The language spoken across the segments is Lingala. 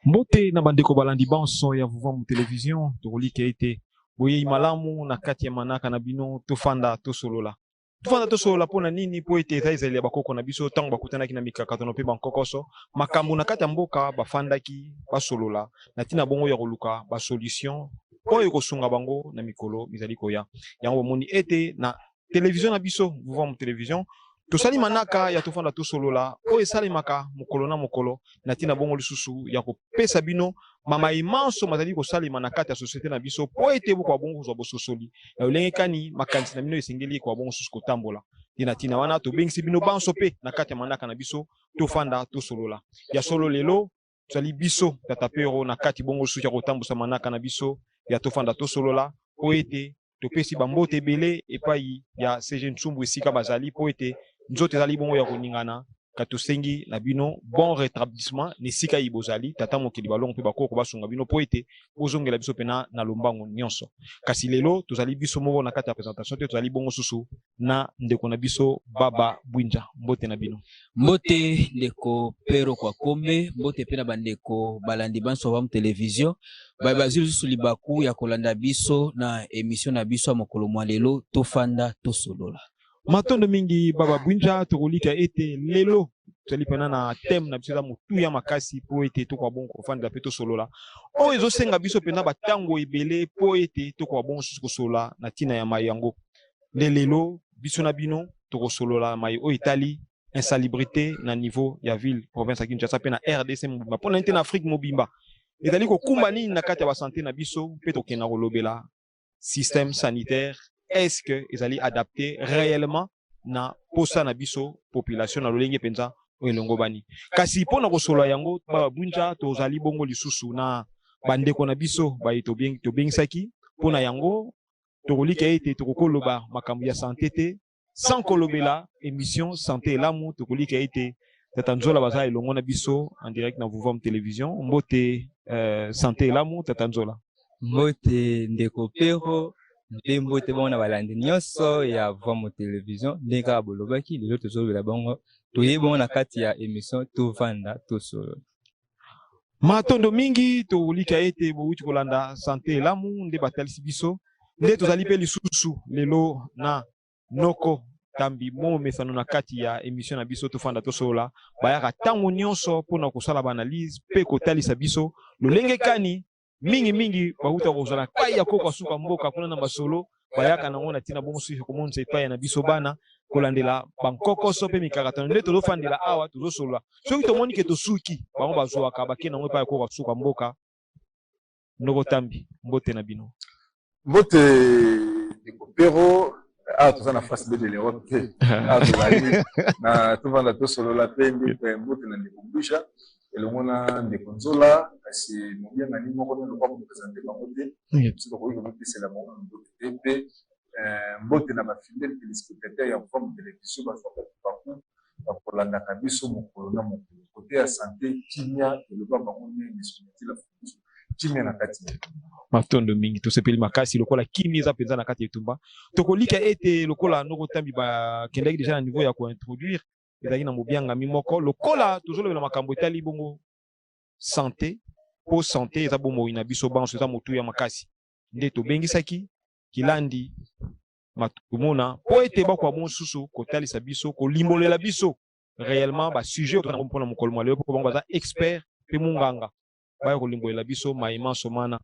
Mbote na bandeko balandi banso ya vuva mu television tolike ete boye malamu na kati ya manaka na bino tofanda tosolola. Tofanda tosolola pona nini po ete ezali ya bakoko na biso tango bakutanaki na mikakatano mpe bankokoso makambo na kati ya mboka bafandaki basolola na tina bongo ya koluka ba solution oyo kosunga bango na mikolo mizali koya. Yango moni ete na television na biso vuva mu television tosali manaka ya tofanda tosolola oyo esalemaka mokolo na mokolo na tina bongo lisusu ya kopesa bino mama imanso mazali kosalema na kati ya société na biso po ete bokwa bongo kozwa bososoli ya olenge kani makanisi na bino esengeli kwa bongo susu kotambola tina tina wana tobengisi bino banso pe na kati ya manaka na biso tofanda tosolola ya solo lelo tozali biso tata pero na kati bongo susu ya kotambusa manaka na biso ya tofanda tosolola po ete topesi bambote ebele epai ya CG Ntsumbu esika bazali po ete nzoto ezali bongo ya koningana katosengi na bino bon rétablissement nesika ibozali tata mokili balongo mpe bakoko basunga bino po ete bozongela biso pena na lombango nyonso kasi lelo tozali biso moko na kati ya présentation te tozali bongo susu na ndeko na biso Baba Bwinja mbote na bino mbote ndeko pero kwa kombe mbote pe na bandeko balandi banso ba mu television bazili susu libaku ya kolanda biso na émission na biso ya mokolo mwa lelo tofanda tosolola matondo mingi Baba Bwinja tokolika ete lelo tozali pena na thème na biso eza motuya makasi po ete tokwa bongo kofanda pe tosolola oyo ezosenga biso pena batango ebele po ete tokwa bongo susu kosolola na tina ya mai yango nde lelo biso na bino tokosolola mai oyo etali insalubrité na niveau ya ville province ya Kinshasa pe na RDC mobimba mpona nte na Afrique mobimba ezali kokumba nini na kati ya basanté na biso mpe tokenda kolobela système sanitaire est-ce que ezali adapté réellement na posa na biso population na lolenge penza oyo elongo bani kasi mpona kosolola yango Baba Bwinja tozali bongo lisusu na bandeko na biso baye tobengisaki mpona yango tokolika ete tokokoloba makambo ya santé te sans kolobela émission santé elamu tokolika ete tata Nzola baza elongo na biso en direct na Vuvam télévision mbote santé elamu tata Nzola mbote ndeko pero mpe mbote bongo na balandi nyonso ya Vuvam télévision ndenge kaka bolobaki lelo tozolobela bongo toye bongo na kati ya émission tovanda tosolo matondo mingi tolika ete bowuti kolanda santé elamu nde batalisi biso nde tozali pe lisusu lelo na noko tambi momesano na kati ya émission na biso tofanda tosolola bayaka ntango nyonso mpona kosala baanalyse mpe kotalisa biso lolenge kani mingi bauta kozala kai ya koko asuka mboka kuna na basolo bayaka nango na tina bongo susu komonisa epai na biso bana kolandela bankokoso mpe mikakatano nde tozofandela awa tozosolola soki tomoni ke tosuki bango bazwaka bake nango epai ya koko asuka mboka ndoko tambi mbote na bino mbote ndeko pero awa toza na face de l'Europe te awa tozali na tovanda tosolola mpe nde mbote na ndeko Bwinja elongo na ndeko Nzola kasi mobiangani moko na lokwa kopresente bango te biso tokoki komipesela bango mbote te mpe mbote na bafidele téléspectateur ya Vuvam télévision bato bakolandaka biso mokolo na mokolo kote ya santé kimia eloba bango ndenge esonatila kimia na kati matondo mingi tosepeli makasi lokola kimi eza penza na kati ya etumba tokolika ete lokola ndoko tambi bakendaki deja na niveau ya kointroduire ezalaki na mobiangami moko lokola tozolobela makambo etali bongo santé po santé eza bomoi na biso banso eza motuya makasi nde tobengisaki kilandi matumona po ete bakwa mosusu kotalisa biso kolimbolela biso réellement basujet otozango mpona mokolo mwa lelo po bango baza expert mpe munganga baya kolimbolela biso maima somana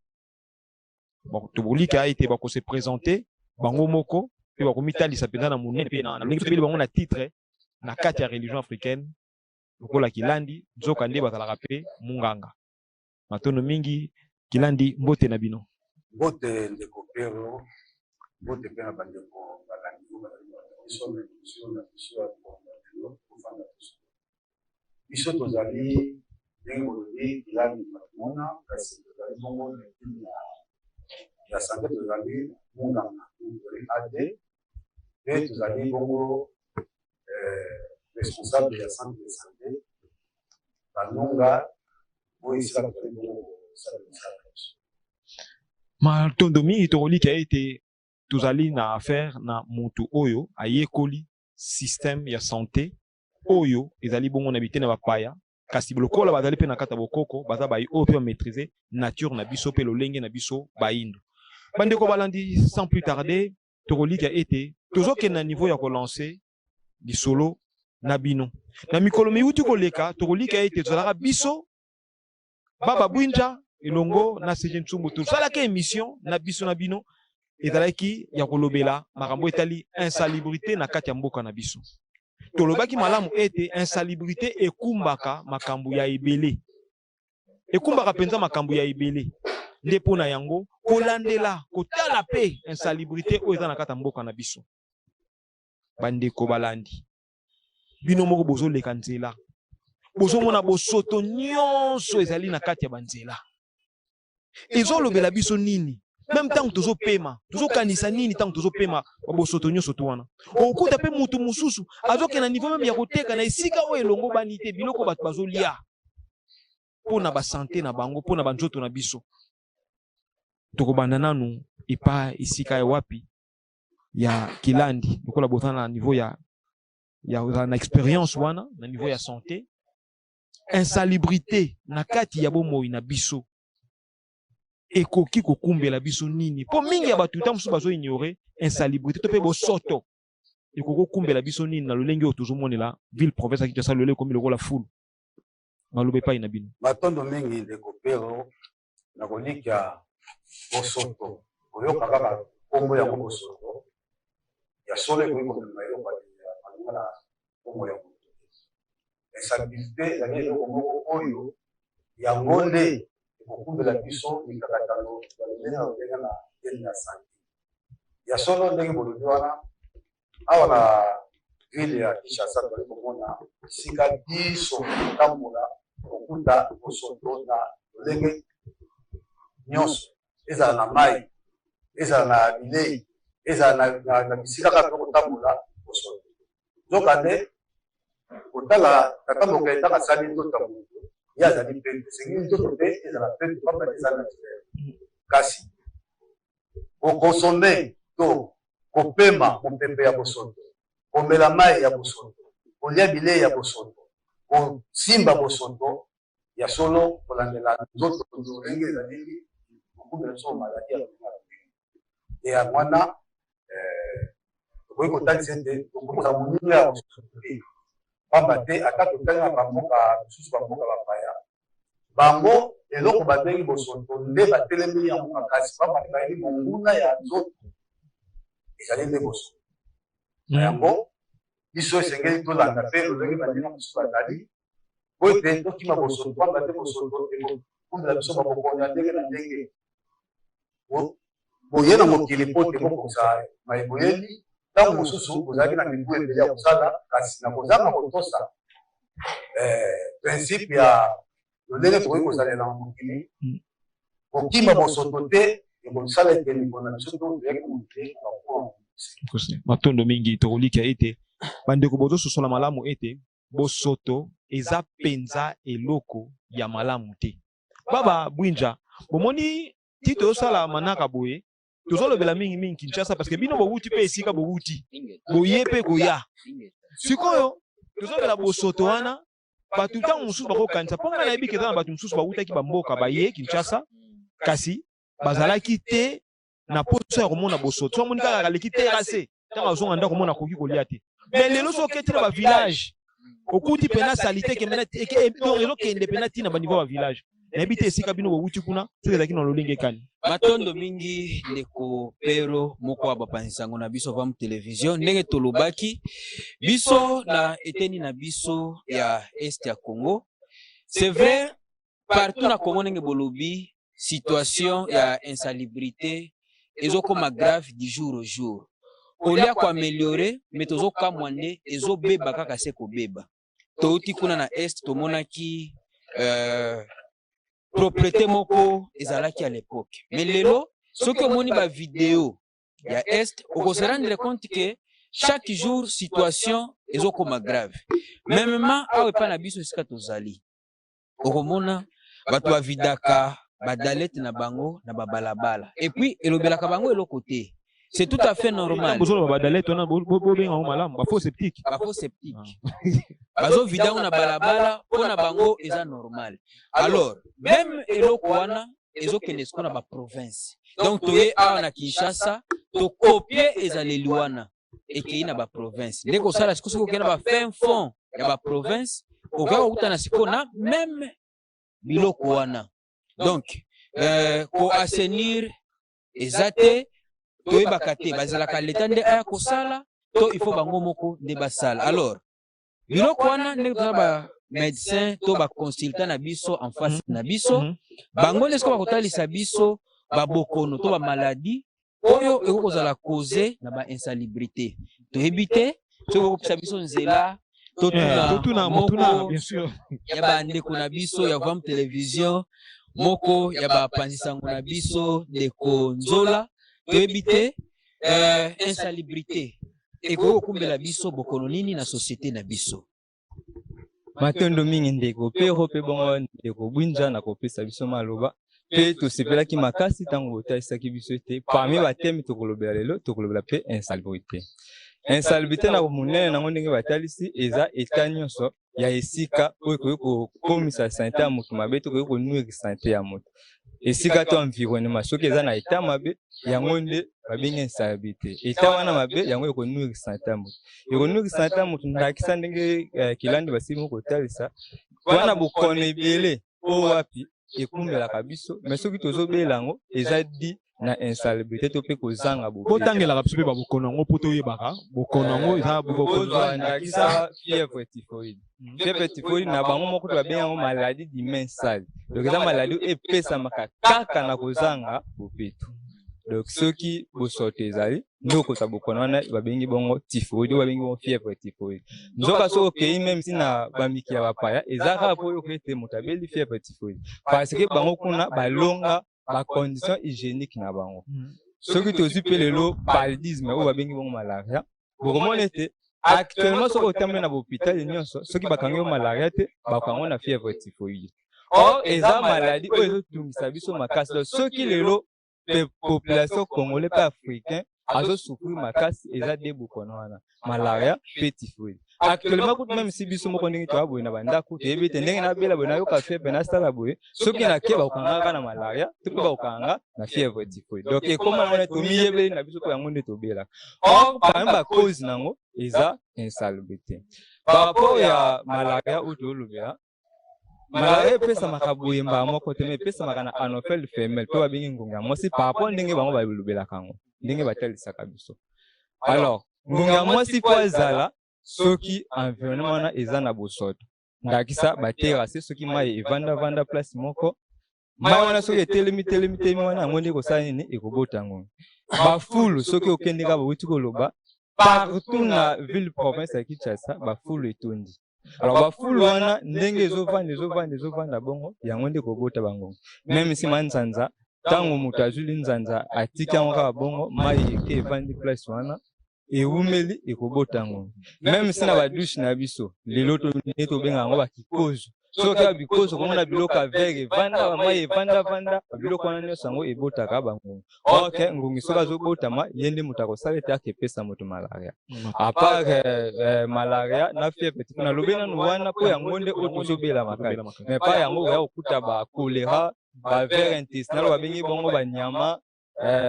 tobolika ete bakose présenter bango moko mpe bakomitalisa mpenza na monene mpe na ndenge tobeli bango na titre na kati ya religion africaine lokola kilandi nzoka nde bazalaka mpe munganga matondo mingi kilandi mbote na bino mbote ndeko pero mbote mpe na bandeko balandi biso tozali ndenge bolobi kilandi batumona kasi tozali bongo na etini ya santé tozali munganga tozali ade mpe tozali bongo responsable ya centre de santé banonga oyo esika tozali bongo matondo mingi tokolika ete tozali na affaire na mutu oyo ayekoli système ya santé oyo ezali bongo na bitene bapaya kasi lokola bazali pe na kata bokoko baza bayi oyo pe maîtriser nature na biso pe lolenge na biso bayindo bandeko balandi sans plus tarder tokolika ete tozokende na niveau ya kolancer lisolo na bino na mikolo miuti koleka tokolika ete tozalaka biso Baba Bwinja elongo na Sejen Tsumbu tosalaka émission na biso na bino ezalaki ya kolobela makambo etali insalubrité na kati ya mboka na biso tolobaki malamu ete insalubrité ekumbaka makambo ya ebele ekumbaka penza makambo ya ebele nde mpona yango kolandela kotala pe insalubrité oyo eza na kati ya mboka na biso bandeko balandi bino moko bozoleka nzela bozomona bosoto nyonso ezali na kati ya banzela ezolobela biso nini même ntango tozopema tozokanisa nini ntango tozopema bosoto nyonso to wana okuta pe mutu mususu azokena niveau meme ya koteka na esika oyo elongo bani te biloko bato bazolia mpona basante na bango mpona banzoto na biso tokobanda nanu epa esika ya wapi ya kilandi lokola bozana na niveau ya na expérience wana na niveau ya santé insalubrité na kati ya bomoi na biso ekoki kokumbela biso nini po mingi ya bato ntango mosusu bazoignore insalubrité to mpe bosoto ekoki kokumbela biso nini na lolenge oyo tozomonela ville province ya Kinshasa lolenge ekomi lokola fulu maloba epai na bino matondo mingi ndeko pero na kolika bosoto oyoka kaka kombo yango bosoto ya solo ekoki komema eloko na kombo ya moto insalubrité ezali eloko moko oyo yango nde ekokumbela biso mikakatano ndenge na ndenge ya santé ya solo ndenge bolobi wana awa na ville ya Kinshasa tozali komona esika biso kotambola kokuta bosoto na lolenge nyonso ezala na mai ezala na bilei ezala na bisika kaka kotambola bosoto zoka nde kotala tata mboka etaka asali nzoto ya moto ye azali pembe esengi nzoto mpe ezala pembe pamba eza naturel kasi kokonsome to kopema mopepe ya bosoto komela mai ya bosoto kolia bilei ya bosoto kosimba bosoto ya solo kolandela nzoto ndenge ezali kokumbela biso maladi ya mwana tokoki kotalisa ete tokokoza moninga ya bosoto te pamba te ata totali na bamboka mosusu bamboka bapaya bango eloko babengi bosoto nde batelemi yango makasi pamba te bayebi monguna ya nzoto ezali nde bosoto na yango biso esengeli tolanda mpe lolenge bandenge mosusu bazali po ete tokima bosoto pamba te bosoto ekokumbela biso babokonya ndenge na ndenge boye na mokili po te bokosa mayeboyeli ntango mosusu bozalaki na mibu ebele ya kosala kasi na kozanga kotosa principe ya lolenge tokoki kozalela na mokili kokima bosoto te ekosala ete mikolo na biso toyaki mote matondo mingi tokolika ete bandeko bozososola malamu ete bosoto eza penza eloko ya malamu te Baba Bwinja bomoni ti tozosala manaka boye tozolobela mingi Kinshasa parce que bino bowuti pe esika bowuti boye pe koya sikoyo tozolobela bosoto wana bato ntango mosusu bakokanisa mpo nga nayebi keza na bato mosusu bawutaki bamboka baye Kinshasa kasi bazalaki te na poso ya komona bosoto so amoni kaka kaleki terase ntango azonga ndako komona akoki kolia te mais lelo so oketi na bavillage okuti pena salite ezokende pena ti na baniveau ya bavillage nayebi te esika bino bowuti kuna soki ezalaki na lolenge ekani matondo mingi ndeko pero moko wa bapanzisango na biso vamu television ndenge tolobaki biso na eteni na biso ya este ya Congo c'est vrai partout na Congo ndenge bolobi situation ya insalubrité ezokoma grave du jour au jour olia koameliore me tozokamwa nde ezobeba kaka se kobeba touti kuna na este tomonaki propriété moko ezalaki à l'époque mais lelo soki omoni ba vidéo ya est okose rendre compte que chaque jour situation ezokoma grave mêmement awa epa na biso esika tozali okomona bato bavidaka badalete na bango na babalabala et puis elobelaka bango eloko te c'est tout à fait normal. Bozolo badalé tona bobenga o malamu ba faux sceptique. Ba faux sceptique. Bazo vidango na balabala pona bango eza normal. Alors, même eloko wana ezokende siko na ba province. Donc toye awa na Kinshasa to copier ezaleli wana ekei na ba province. Ndeko sala siko siko kena ba fin fond ya ba province okaka kutana siko na même biloko wana. Donc ko assainir ezate toye bakate bazalaka leta nde aya kosala to il faut bango moko nde basala. Alors biloko wana ndenge tozala ba médecin to ba consultant na biso en face na biso bango nde siko bakotalisa biso ba bokono to ba maladie oyo ekokozala cause na ba insalubrité toyebi te soki okopesa biso nzela totuna bien sûr ya bandeko na biso ya Vam Télévision moko ya bapanzisango na biso ndeko Nzola toyebi te insalubrité ekokumbela biso bokono nini na société na biso. Matondo mingi ndeko pero pe bongo ndeko Bwinja na kopesa biso maloba pe tosepelaki makasi ntango botaisaki biso te parmi batemi tokolobela lelo tokolobela pe insalubrité. Insalubrité na monene nango ndenge batalisi eza eta nyonso ya esika oyo ekoki kokomisa sante ya moto mabe to koki konuire sante ya moto. Esika to environnement soki eza na eta mabe yango nde babengi insalubrité. Eta wana mabe yango ekonuire sante ya moto. Ekonuire sante ya moto ndakisa ndenge kilandi basili moko kotalisa wana bokono ebele o wapi ekumbelaka biso mais soki tozobela yango eza di na insalubrité to pe kozanga bo botangela biso pe ba bokono yango po toyebaka bokono yango eza bokono ndakisa fièvre typhoïde. Fièvre typhoïde na bango moko to babenga yango maladie du main sale. Donc eza maladie epesamaka kaka na kozanga bopeto. Donc soki bosoto ezali ndoko sa bokono wana babengi bongo typhoïde babengi bongo fièvre typhoïde. Nzoka so okei même si na bamiki ya bapaya ezaka po yo kete motabeli fièvre typhoïde parce que bango kuna balonga ba condition hygiénique na bango. Soki tozi pe lelo paludisme o babengi bongo malaria bokomona ete actuellement soki otambe na hôpital nyonso soki bakangi malaria te bakango na fièvre typhoïde. Or eza maladie oyo ezotungisa biso makasi soki lelo population congolais pe africain azo souffrir makasi eza de bokono wana malaria pe typhoïde. Actuellement même si biso moko ndenge to aboye na bandako toyebi te ndenge na bela boye na yoka fièvre na sala boye soki na ke bakokanga na malaria to pe bakokanga na fièvre typhoïde. Donc ekoma na tomiyebeli na biso ko yango nde tobela. Or parmi ba cause nango eza insalubrité. Par rapport ya malaria ou tolobela malaria pesa makaboye mba moko te me pesa makana anophèle femelle pe babengi ngonga mwasi par rapport ndenge bango balobela kango ndenge batalisaka biso. Alors ngonga mwasi po ezala soki environnement wana eza na bosoto ndakisa baterase soki mai evanda place moko mai wana soki etelemi wana yango nde kosala nini ekobota ngo bafulu soki okendeka bawuti koloba partout na ville province ya Kinshasa bafulu etondi. Alors bafulu wana ndenge ezovanda bongo yango nde kobota bango même si manzanza tango moto azuli nzanza atika yango kaka bongo mai eke evandi place wana eumeli ekobota ngo même si na badouche na biso lelo tobenga yango bakikozo soki ya bikozo komona biloko avere evanda mai evanda biloko wana nyonso yango ebotaka bango. Ok ngongi soki azobotama ye nde moto akosala ete akepesa moto malaria apart malaria na fièvre typhoïde nalobi nanu wana mpo yango nde oyo tozobela makasi mais pa yango oya kokuta bakolera bavere intestinal babengi bongo banyama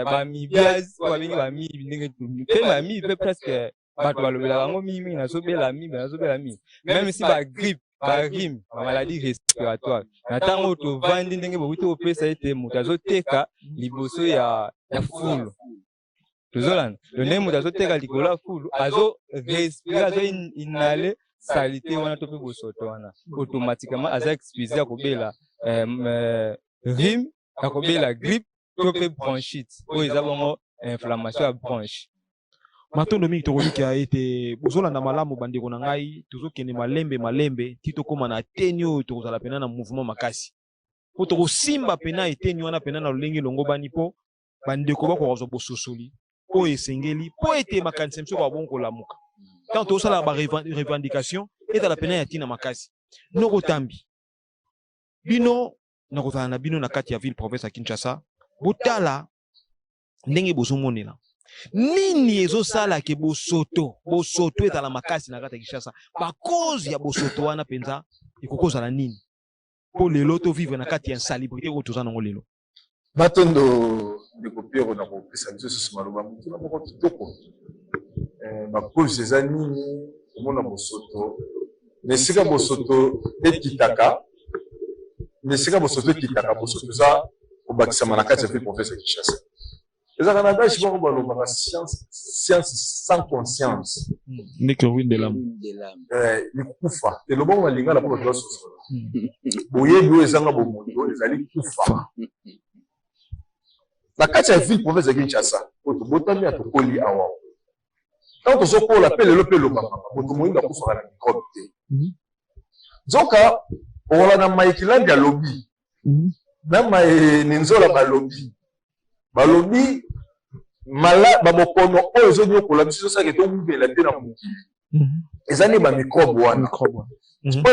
bamibiaz babengi bamibi ndenge pe bamibi presque bato balobelaka yango mingi nazobela mibi même si bagrippe barime maladie respiratoire na ntango tovandi ndenge bokuti kopesa ete moto azoteka liboso ya fulu tozolanda lo ndenge moto azoteka likolo ya fulu azorespire azoinale salite wana to mpe bosoto wana automatiquement aza expulsé ya kobela rime ya kobela grippe to mpe bronchite oyo eza bongo inflammation ya bronche. matondo mingi tokolika ete bozolanda malamu bandeko na ngai tozokende malembe ti tokóma na ateni oyo tokozala pena na mouvement makasi po tokosimba pena eteni wana pena na lolenge elongo bani mpo bandeko bakozwa bososoli oyo esengeli mpo ete makanisi biso babongo kolamuka ntango tozosala barevendication etala pena ya ntina makasi nokotambi bino nakozala na bino na kati ya ville province ya Kinshasa botala ndenge bozomonela nini ezosala ke bosoto etala makasi na kata Kinshasa ba cause ya bosoto wana penza ikokozala nini po lelo to vivre na kati ya insalubrité ko tozana ngo lelo batondo ndeko Pero na kopesa biso susu maloba mutu na moko kitoko ba cause eza nini omona bosoto nesika bosoto ekitaka bosoto za obakisama na kati ya ville province ya Kinshasa eza kana dashi bako balobaka science sans conscience ndeke ruine de l'âme likufa elobongo na lingala po bato basosola boyebi oyo ezanga bomondo ezali kufa na kati ya ville province ya Kinshasa po tobotami ya tokoli awa ntango tozokola mpe lelo mpe elobaka moto moyindo akufaka na microbe te nzoka okola na maikilandi alobi na ninzola balobi babokono oyo ezonyokola biso ezosaka tomubela te na mokili eza nde bamicrobe wana oyo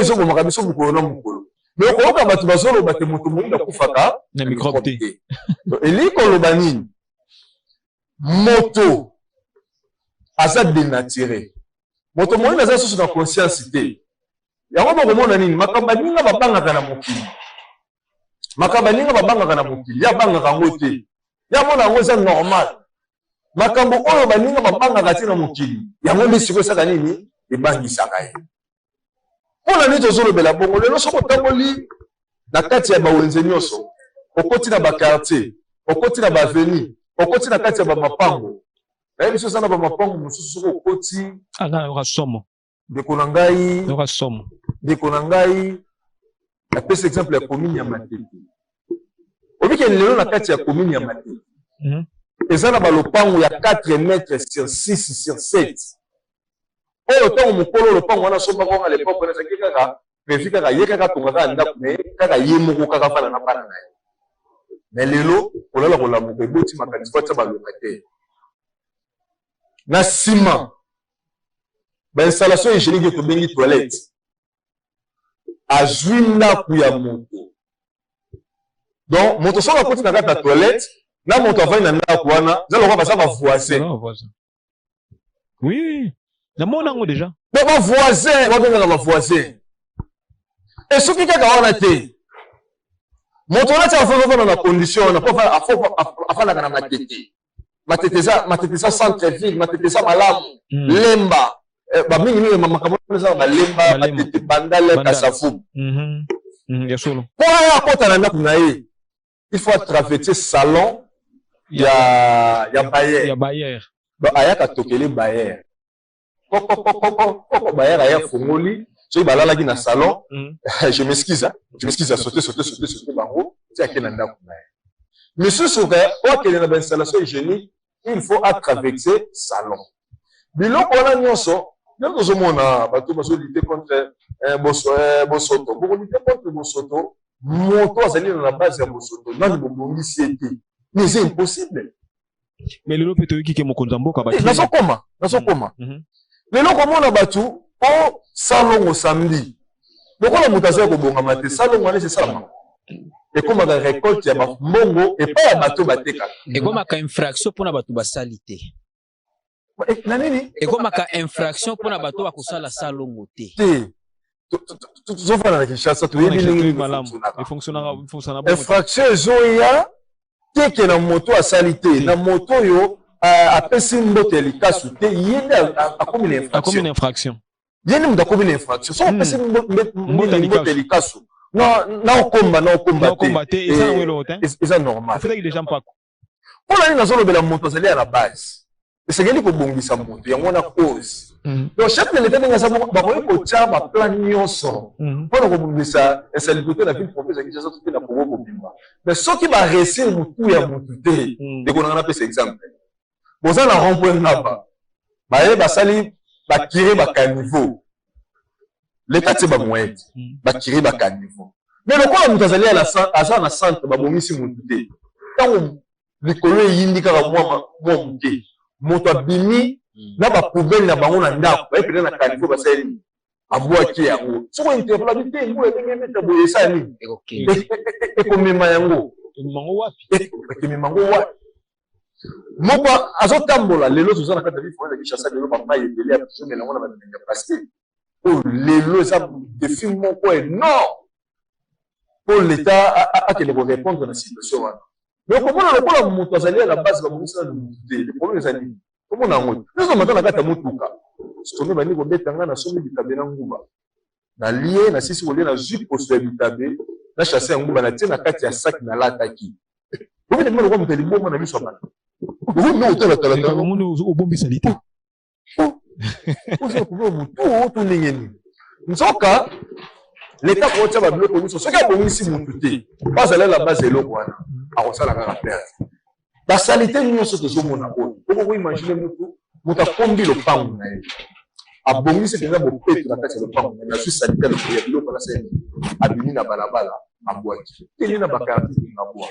ezobomaka biso mokolo na mokolo me okoyoka bato bazoloba te moto moyindo akufaka na microbe te elingi koloba nini moto aza dénaturé moto moyindo aza susu na conscience te yango bokomona nini makambo aninga babangaka na mokili ya bangaka yango te ya mona yango eza normal makambo oyo baninga babangaka te na mokili yango nde sikoyo esaka nini ebangisaka ye mpona nini tozolobela bongo lelo soki otamboli na kati ya bawenze nyonso okoti na bakartier okoti na baveni okoti na kati ya bamapango naye biso eza na bamapango mosusu soki okoti ndeko na ngai apesa exemple ya commune ya Matete obikeni lelo na kati ya commune ya Matete eza na balopango ya 4 mètres sur 6 sur 7 oyo ntango mokolo lopango wana sombaka nga lepoke wana ezaki kaka previ kaka ye kaka tonga kaka ndako me kaka ye moko kaka fana na bana na ye me lelo kolala kolamuka eboti makanisi po atia balocataire na nsima bainstallation hygiénique tobengi toilette azwi ndako ya moto donc moto soki akoti na kati ya toilette na moto avandi na ndako wana eza lokwa baza bavoisin oui namona yango déjà donc bavoisin babengaka bavoisin e soki kaka wana te moto wana ti afana na condition wana po afandaka na matete eza centre ville matete eza malamu lemba bamingi makambo eza balemba matete bandale kasafu po aya akota na ndako na ye il faut atraverser salon ya bayer ayaka tokele bayer koko bayer aya fongoli soki balalaki na salon je m'excuse à sauter bango ti ake na ndako na ye misusu oyo akende na bainstallation hygiénique il faut atraverser salon biloko wana nyonso nde tozomona bato bazolite contre bosoto bokolite contre bosoto moto azali na base ya bosoto nani bobongisi ete mais c'est impossible mais lelo mpe toyoki ke mokonzi ya mboka nazokoma lelo komona bato o salongo samedi lokola moto azali kobongama te salongo wana esesalama ekomaka récolte ya mbongo epai ya bato batekaka ekomaka infraction mpona bato basali te na nini ekomaka infraction mpona bato bakosala salongo te tozofanda na Kinshasa toyebi ndenge infraction ezoya teke na moto asali te na moto oyo apesi mbote ya likasu te ye nde akomi na infraction ye nde moto akomi na infraction so apesi mbote ya likasu na okomba te eza normal mpona nini nazolobela moto azali ya la base esengeli kobongisa moto yango wana cause donc chef de l'état ndenge aza bakoki kotia baplan nyonso mpona kobongisa insalubrité na ville province ya Kinshasa to mpe na Congo mobimba mais soki baresir motu ya motu te ndekonanga napesa exemple boza na rond-point ngaba baye basali bakire bakaniveau leta tie bamoyede bakire bakaniveau mais lokola moto azali aza na centre babongisi motu te ntango likolo eyindi kaka mwa moke moto abimi na bapoubele na bango na ndako bayepele na kaniveau basali abwaki yango soko interpellable te ngo etememeta boye esa nini ekomema yango ekemema yango wapi moko azotambola lelo toza na kati ya bifo na Kinshasa lelo papa yebele ya biso melango na batenge parce que lelo eza défi moko énorme pour l'état akende korépondre na situation wana mais komona lokola moto azali à la base babongisa na motu te le problème ezali komona yango nyonso mata na kati ya motuka somi bandi kobetanga na somi bitabe na nguba na lie na sisi kolie na zwi poso ya bitabe na chasse ya nguba na tie na kati ya saki na lataki obine mwana kwa moto liboma na miso ya bana ozo otala omoni obombisali te ozo kubo motu oto ndenge nini nzoka l'état kotia babiloko nyonso soki abongisi motu te bazala la base eloko wana akosala kaka perte basalite nyonso tozomona oyo okokoimagine moto akombi lopango na ye abongisi mpenza bopeto na kati ya lopango na ye nazwi salite ya biloko na sene abimi na balabala abwaki teni na bakartier ngabwa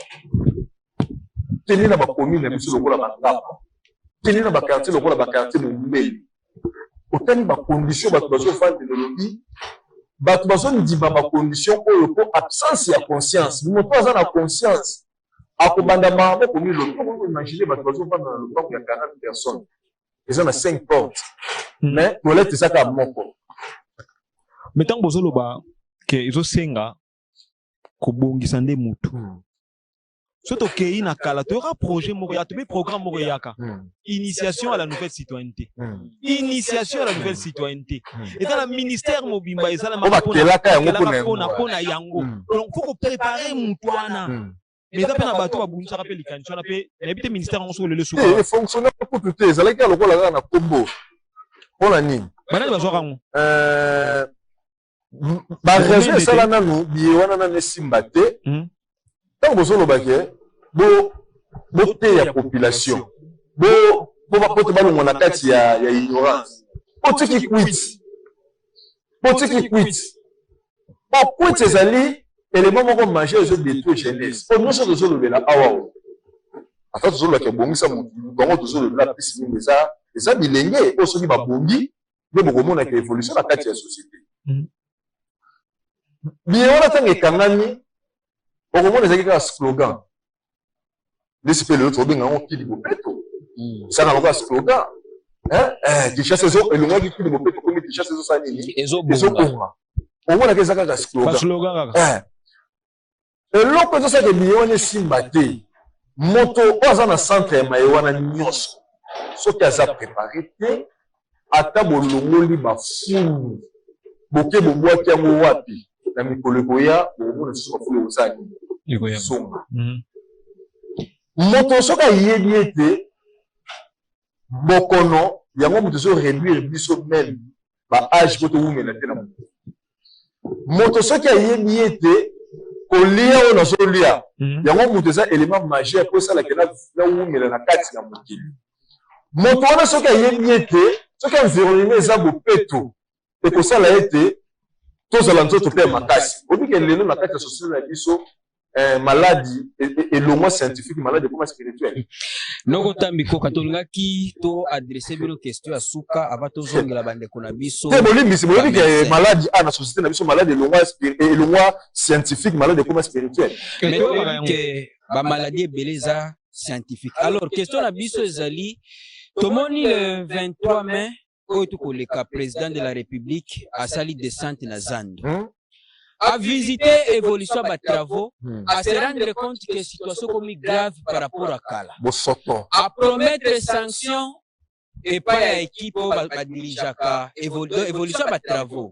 teni na bakomi na biso lokola bakapa teni na bakartier lokola bakartier mombeli otani bacondition bato bazofandela lobi bato bazondima bacondition oyo po absence ya conscience moto aza na conscience akobanda makambo komi lobi imagine bato bazofanda na lopango ya 40 personnes eza na 5 portes mais toilette ezaka moko mais ntango bozoloba ke ezosenga kobongisa nde mutu so tokei na kala toyoka projet moko ya tobe programme moko eyaka initiation à la nouvelle citoyenneté initiation à la nouvelle citoyenneté eza na ministère mobimba ezala mpona yango donc faut kopréparer mutu wana mais eza mpe na bato babunisaka mpe likanisi wana mpe nayebi te ministère yango soki olele suka fonctionnaire kutu te ezalaki ya lokola kaka na kombo mpona nini banani bazwaka yango baraison esala nanu biye wana nanu esimba te ntango bozolobake boteya population po te balongo na kati ya ignorance potiki kwiti kwiti ezali élément moko majeur ezodétruire jeunesse po nyonso tozolobela awa ata tozolobaka ebongisa bango tozolobela pisi mingi eza bilenge oyo soki babongi nde bokomonaka évolution na kati ya société biye wana ntango ekangami okomona ezalaki kaka slogan ndesi mpe lelo tobenga yango kili bopeto esala yango kaka slogan Kinshasa elongwaki kili bopeto komi Kinshasa ezosala nini ezobonga omonaka eza kaka slogan eloko ezosaka biye wana esimba te moto oyo aza na centre ya maye wana nyonso soki aza préparé te ata bolongoli bafulu boke bobwaki yango wapi na mikolo ekoya bokomona susu bafulu ekosala nini songa moto soki ayebi ete bokono yango moto ezoréduire biso meme baage po towumela te na moto moto soki ayebi ete kolia oyo nazolia yango moto eza élément majeur po esalaka nawumela na kati na mokili moto wana soki ayebi ete soki environnement eza bopeto ekosala ete tozala nzoto mpe makasi obike lelo na kati ya société na biso maladie elongwa scientifique maladie ekoma spirituelle noko tambikoka tolingaki to adresse bino question ya suka ava tozongela bandeko na biso te bolimbisi boyebi ke maladie na société na biso maladie elongwa scientifique maladie ekoma spirituelle mais toyebi ke bamaladi ebele eza scientifique alors question na biso ezali tomoni le 23 mai oyo tokoleka président de la république asali descente na Zando a visiter évolution ba travaux à se rendre compte que situation comme grave par rapport à Kala à promettre sanctions et pas à équipe ba dirigeaka évolution ba travaux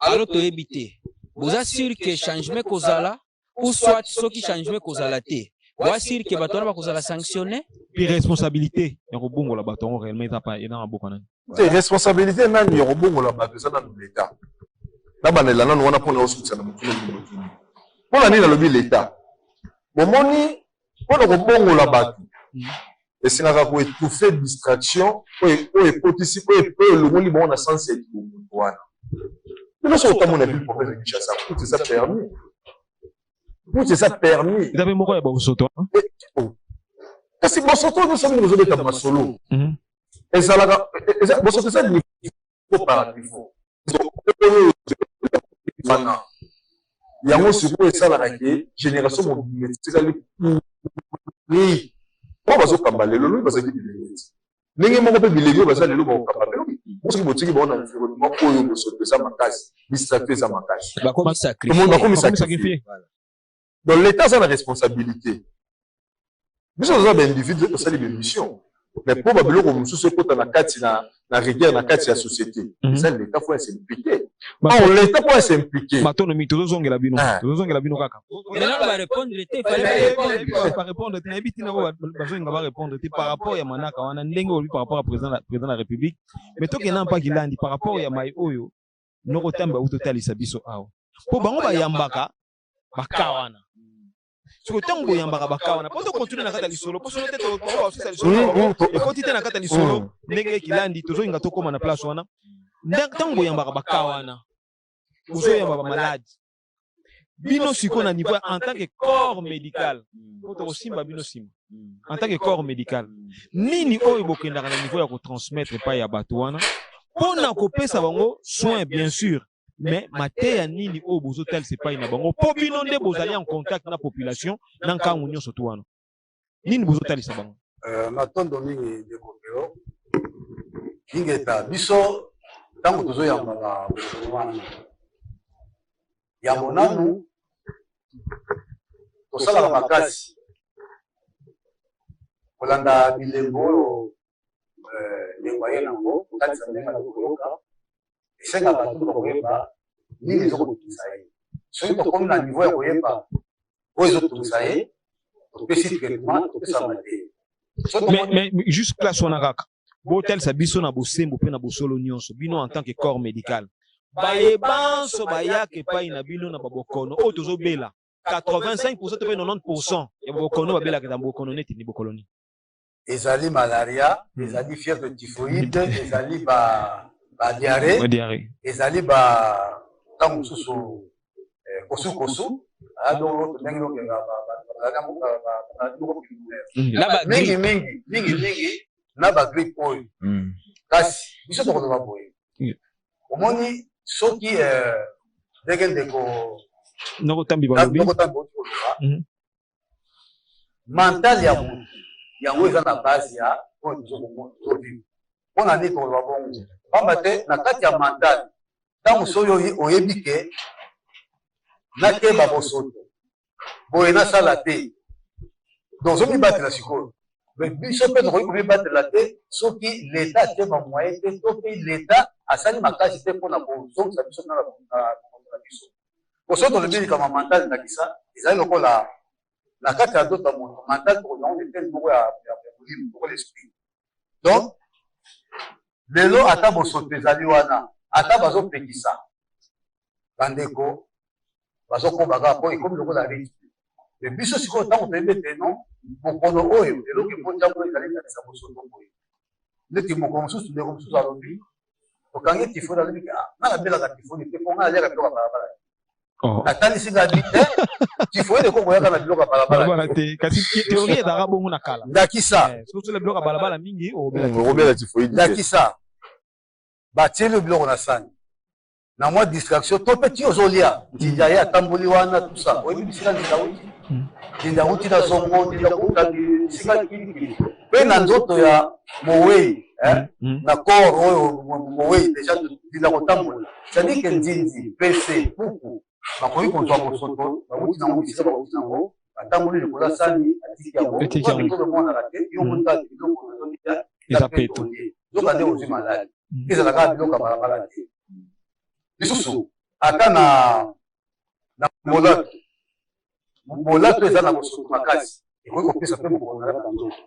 alors to éviter vous assurez que changement kozala ou soit ce qui changement kozala te vous assurez que bato ba kozala sanctionner puis responsabilité ya kobongola bato ngo réellement eza pas ena maboko nani te responsabilité nani ya kobongola bato eza nanu l'état na bandela nanu wana mpona osukisa na mokili mpona nini nalobi l'état bomoni mpona kobongola bato esengaka koétouffe distraction oyo ekotisi oyo elongoli bango na sens ya libomoto wana bino soki otamona ville province ya Kinshasa tout eza permis tout eza permis eza mpe moko ya bosoto kasi bosoto nyonso mingi bozobeta masolo ezalaka bosoto eza niveau par niveau yango sikoyo esalaka ke génération mobima etikali pourri po bazokamba lelo lobi bazali bilenge ndenge moko mpe bilenge oyo baza lelo bakokamba mpe soki botiki baona environnement oyo bosoto eza makasi bisacrifice eza makasi bakomi sacrifié donc l'état aza na responsabilité biso toza baindividu tosali bamission mais mpo babiloko mosusu ekota na kati na rigueur na kati ya société eza l'état fo s'impliquer l'état po s'impliquer matonomi tozozongela bino kaka répondre te nayebi ntina oyo bazolinga barépondre te par rapport ya manaka wana ndenge olobi par rapport ya président de la république mais tokenda mpaki landi par rapport ya mai oyo nokotambe auti otalisa biso awa mpo bango bayambaka baka wana soki ntango boyambaka baka wana mpo tokontinue na kati ya lisolo mpo sono te tobasisa lisolo ekoti te na kati ya lisolo ndenge ekilandi tozolinga tokóma na place wana ntango boyambaka baka wana bozoyamba bamaladi bino siko na niveau en tant que corps médical po tokosimba bino nsima en tant que corps médical nini oyo bokendaka na niveau ya kotransmettre epai ya bato wana mpona kopesa bango soin bien sûr mais mateya nini oyo bozotalisa epai na bango mpo bino nde bozali en contact na population na nkango nyonso to wana nini bozotalisa bango matondo mingi dekopero ingeta biso ntango tozoyambaka wana yambo nanu tosalaka makasi kolanda bilembo oyo ndeko aye nango kotalisa ndenge azokoyoka esengaka bato bakoyeba nini ezokotungisa ye soki tokomi na niveau ya koyeba oyo ezotungisa ye topesi traitement topesaka te mais juste place wana kaka botalisa biso na bosembo mpe na bosolo nyonso bino en tant que corps médical bayebanso bayaka epai na bino na babokono oyo tozobela 85% to mpe 90% ya babokono babelaka na bokono neti ni bokoloni ezali malaria ezali fièvre typhoïde ezali diarrhée ezali ntango mosusu kosukosu mingi na bagripe oyo kasi biso tokoloba boye omoni soki ndenge ndeko nokotambi balobi mental ya motu yango eza na base ya oyo tozovivre mpona nini tokoloba bongo pamba te na kati ya mental ntango soki oyebi ke nakeba bosoto boye nasala te donc ozomibatela sikoyo mais biso mpe tokoki komibatela te soki leta atie bamoye te to mpe leta asali makasi te mpona kozongisa biso na biso poso tolobi likama mental ndakisa ezali lokola na kati ya ndoto ya moto mental tokozango te moko ya molimo moko l'esprit donc lelo ata bosoto ezali wana ata bazopekisa bandeko bazokobaka mpo ekomi lokola risque me biso sikoyo ntango toyebi ete non bokono oyo eloko ebonjango ezali kanisa bosoto oyo neti moko mosusu ndeko mosusu alobi tokangi tifoni alobi nga nabelaka tifoni te mpo nga naliaka biloko ya balabala natalisi nga bi te tifoni ekoko oyaka na biloko ya balabala te kasi teorie ezalaka bongo na kala ndakisa sosala biloko ya balabala mingi okobela tifoni ndakisa batieli biloko na sani na mwa distraction to mpe ti ozolia ndinda ye atamboli wana tusa oyebi bisika ndinda uti ndinda uti na zongo ndinda uta bisika kilikili mpe na nzoto ya mowei na corps oyo mowei deja ndinda kotambola cetadire ke ndindi pese puku bakoki kozwa bosoto bauti nango bisika bauti nango batamboli likolo ya sani atiki yango omonaka te yokota biloko ozolia eza petolie zoka nde ozwi maladi ezalaka biloko ya balabala te lisusu ata na molato eza na bosoto makasi ekoki kopesa mpe mokongo na kaka nzoto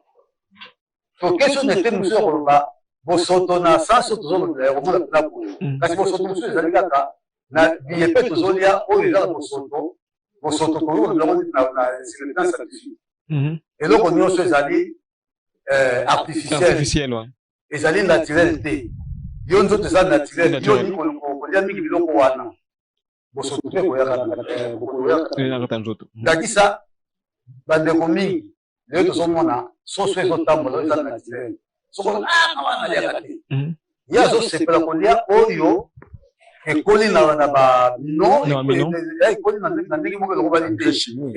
to question nete mosusu ya koloba bosoto na sanso tozolobela yakomona mpena boye kasi bosoto mosusu ezali kaka na biye mpe tozolia oyo eza na bosoto tozolobela na science scientifique eloko nyonso ezali artificiel ezali naturel te yo nzoto eza naturel yo kolia mingi biloko wana bosoto mpe koyaka nzoto ndakisa bandeko mingi lelo tozomona soso ezotambola eza naturel soko wana aliaka te ye azosepela kolia oyo ekoli na ba Non, non ekoli na ndenge moko ko bali te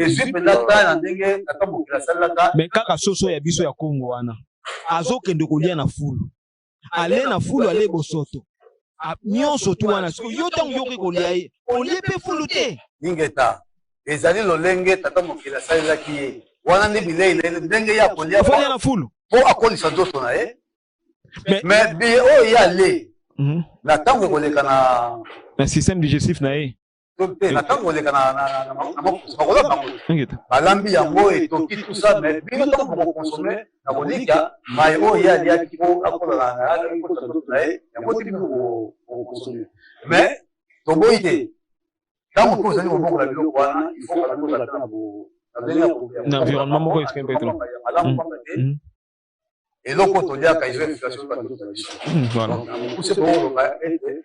ezwi pendata na ndenge ata mokila salaka mais kaka soso ya biso ya Congo wana azokende kolia na fulu ale na fulu ale bosoto nyonso tu wana siko yo tango yoki kolia ye olie pe fulu te ningeta ezali lolenge tata mokila salaki ye wana ndi bilei na ndenge ya kolia folia na fulu po akolisa nzoto na ye mais bi o ya le na tango ekoleka na système digestif na ye na tango oleka na makola bango balambi yango etoki tout ça mais bino ntango bokokonsome na kolika mai oyo ye aliaki po akola na ye yango ti bino bokokonsome mais toboyi te ntango mpe ozali kobokola biloko wana il faut katoka ta na environnement moko extrême pétro eloko toliaka izo inflation voilà mokuse tooloba ete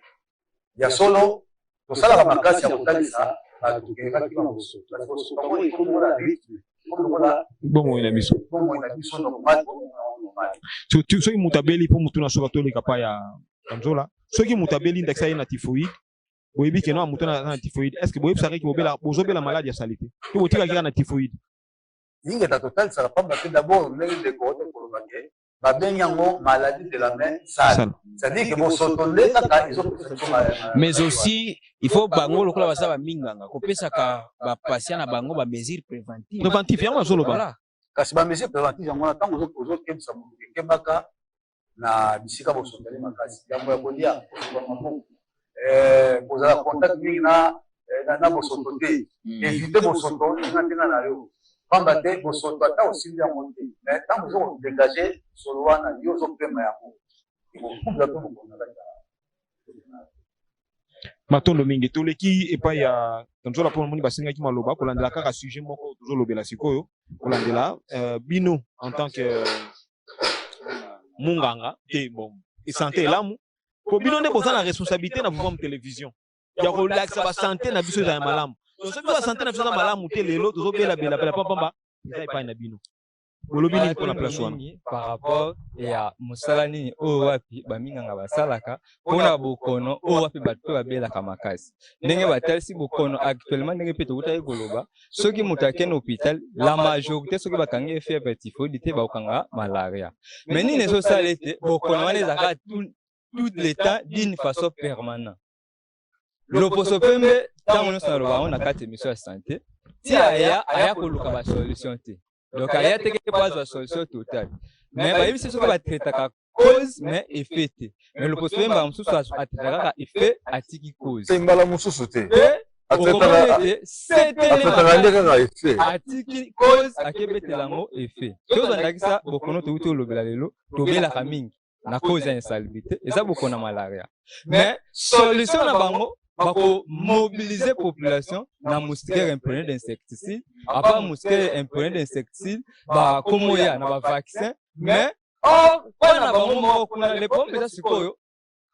ya solo tosalaka makasi ya kotalisa bato kengaki na bosoto bomoi na biso soki moto abeli mpo motu na so batoleka pa ya nzola soki moto abeli ndakisa ye na typhoïde boyebi ke no moto na typhoïde est ce que boyebisaka ke bozobela maladi ya sali te to botikaki kaka na typhoïde ningeta totalisaka pamba te d'abord ndenge ndeko ote koloba ke babengi yango maladie de la main sale c'est-à-dire que bosoto nde kaka mais aussi il faut bango lokola baza baminganga kopesaka bapatient na bango bamesure préventive yango azoloba kasi bamesure préventive yango na ntango ozokebisa moto ekebaka na bisika bosotoli makasi yango ya kolia kozala contact mingi na bosoto te évite bosoto na ndenga na yo pamba te bosoto ata osimbi yango te mais ntango ozokodégage solo wana yo ozopema yango ekokubla mpe mokonaka matondo mingi toleki epai ya nzola mpo namoni basengaki maloba kolandela kaka sujet moko tozolobela sikoyo kolandela bino en tant que munganga te bon santé elamu po bino nde boza na responsabilité na pouvoir télévision ya kolakisa basanté na biso ezala malamu soki basanté na biso eza malamu te lelo tozobelabelabela pamba eza epai na bino olobi nini mpona place wana par rapport ya mosala nini oyo wapi baminganga basalaka mpona bokono oyo wapi bato mpe babelaka makasi ndenge batalisi bokono actuellement ndenge mpe tokutaki koloba soki moto akende hôpital la majorité soki bakangi ye fièvre typhoïde te bakokanga malaria mais nini ezosala ete bokono wana ezalaka tout le temps d'une façon permanente loposo pembe ntango nyonso naloba yango na kati émission ya santé ti aya koluka basolution te donc aya teke po azwa solution totale mais bayebisi soki batraitaka cause mais effet te mais loposo pembe mosusu atraitaka kaka effet atiki cause mbala mosusu te okomona ete atiki cause akebetela yango effet soki ozandakisa bokono touti olobela lelo tobelaka mingi na cause ya insalubrité eza bokono na malaria mais solution na bango mobiliser population na moustiquaire imprégné d'insecticide à part moustiquaire imprégné d'insecticide bakomoya na bavaccin mais mpona bango moko kuna le pombe eza sikoyo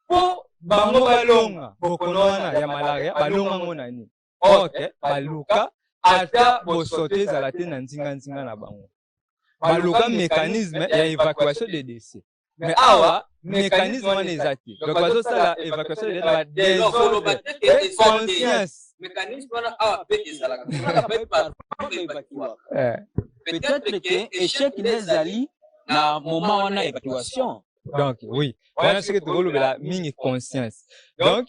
mpo bango balonga bokono wana ya malaria balonga ngo na nini ok baluka ata bosoto ezala te na nzinga na bango baluka mécanisme ya évacuation de décès mais awa mécanisme wana eza te donc bazosala évacuation de décès désordre et conscience mécanisme wana awa mpe ezalaka peut-être que échec nezali na moment wana évacuation donc oui wana soki tokolobela mingi conscience donc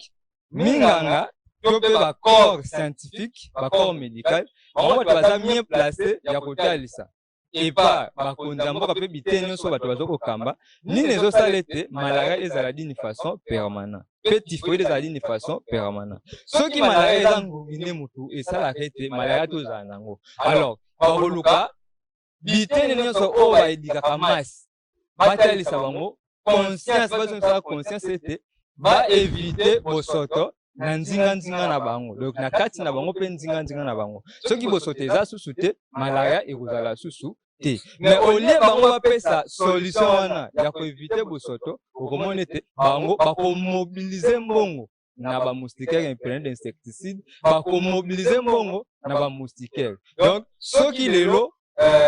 minganga to mpe bacorps scientifique bacorps médical bango bato baza mieux placé ya kotalisa epa bakonzi ya mboka mpe biteni nyonso bato bazokokamba nini ezosala ete malaria ezala d'une façon permanente mpe typhoïde ezala d'une façon permanente soki malaria eza ngungi nde motu esalaka ete malaria tozala nango alors bakoluka biteni nyonso oyo baedikaka masi batalisa bango conscience bazosala conscience ete baevite bosoto na nzinga na bango donc na kati na bango mpe nzinga na bango soki bosoto eza susu te malaria ekozala susu te mais olie bango bapesa solution wana ya koevite bosoto okomona ete bango bakomobilize mbongo na bamoustiquaire imprégné d'insecticide bakomobilize mbongo na bamoustiquaire donc soki lelo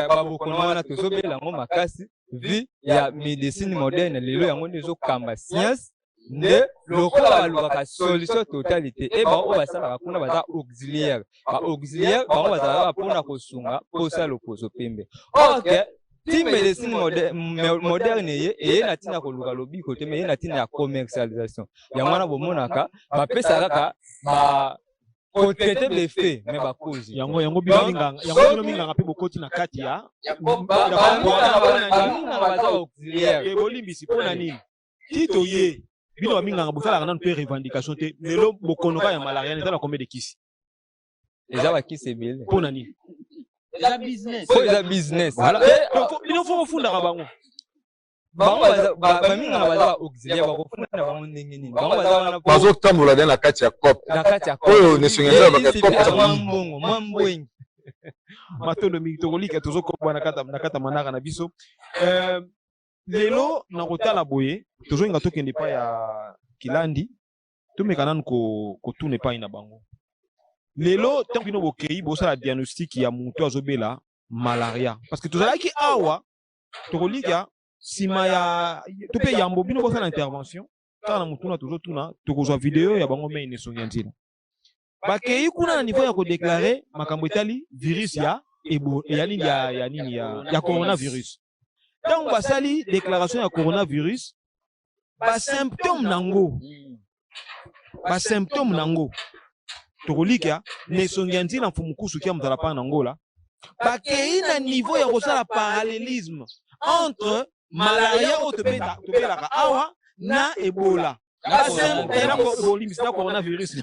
babokono wana tozobela yango makasi vi ya médecine moderne lelo yango nde ezokamba science nde lokola balukaka solution totalité e bango oyo basalaka kuna baza auxiliaire baauxiliaire bango bazalaka mpona kosunga posa loposo pembe ok ti médecine moderne eye na ntina koluka lobiko te me eye na ntina ya commercialisation yango wana bomonaka bapesa kaka kotraite befe me bakozi yango bino minganga mpe bokoti na kati ya baminganga baza auxiliaire bolimbisi mpona nini tito ye bino baminganga bosalaka nanu mpe revendication te lelo bokonoka ya malaria eza na combien de kisi eza bakisi ebele mpona nini eza business bino fo bofundaka bango baminganga baza baauxiliaire bakofunda bango ndenge nini bango baza wana bazotambola de na kati ya cope oyo nesongenza mbongo mwa mbwengi matondo mingi tokolika tozokoba na kata manaka na biso lelo na kotala boye tozolinga tokende epai ya Kilandi tomeka nanu kotuna epai na bango lelo ntango bino bokei bosala diagnostic ya moto azobela malaria parce que tozalaki awa tokolika nsima ya to mpe yambo bino bosala intervention kaka na motuna tozotuna tokozwa video ya bango mei nesongi ya nzela bakei kuna na niveau ya kodeklare makambo etali virus ya coronavirus ntango basali déclaration ya coronavirus basymptôme nango tokolika nesongi ya nzela mfumukusu kia mozala pana nangola bakei na niveau ya kosala parallélisme entre malaria oyo tobelaka awa na ebola bolimbisi na coronavirus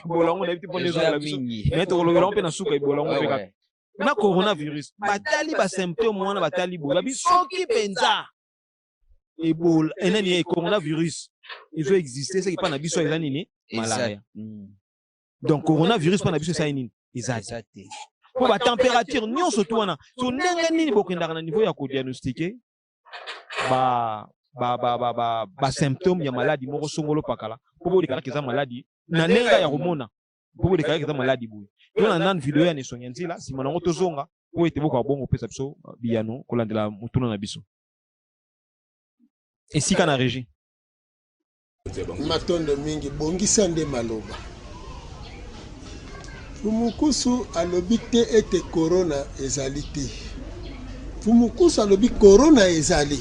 ebola ngo nayebi te mpona ezokola biso me tokolobela ngo mpe na suka ebola ngo mpe kaka na coronavirus batali basymptôme wana batali boye babi soki mpenza ebola enani coronavirus ezo existe seki mpa na biso eza nini malaria donc coronavirus mpa na biso esali nini eza te mpo batempérature nyonso tu wana so ndenge nini bokendaka na niveau ya kodiagnostike basymptôme ya maladi moko songolo pakala mpo bodekalaka eza maladi na ndenge ya komona mpo bodekalaka eza maladi boye tona nanu video ya nesongi ya nzela nsima nango tozonga po ete bokoka bongo opesa biso biyano kolandela motuna na biso esika na régie matondo mingi bongisa nde maloba Fumukusu alobi te ete corona ezali te Fumukusu alobi corona ezali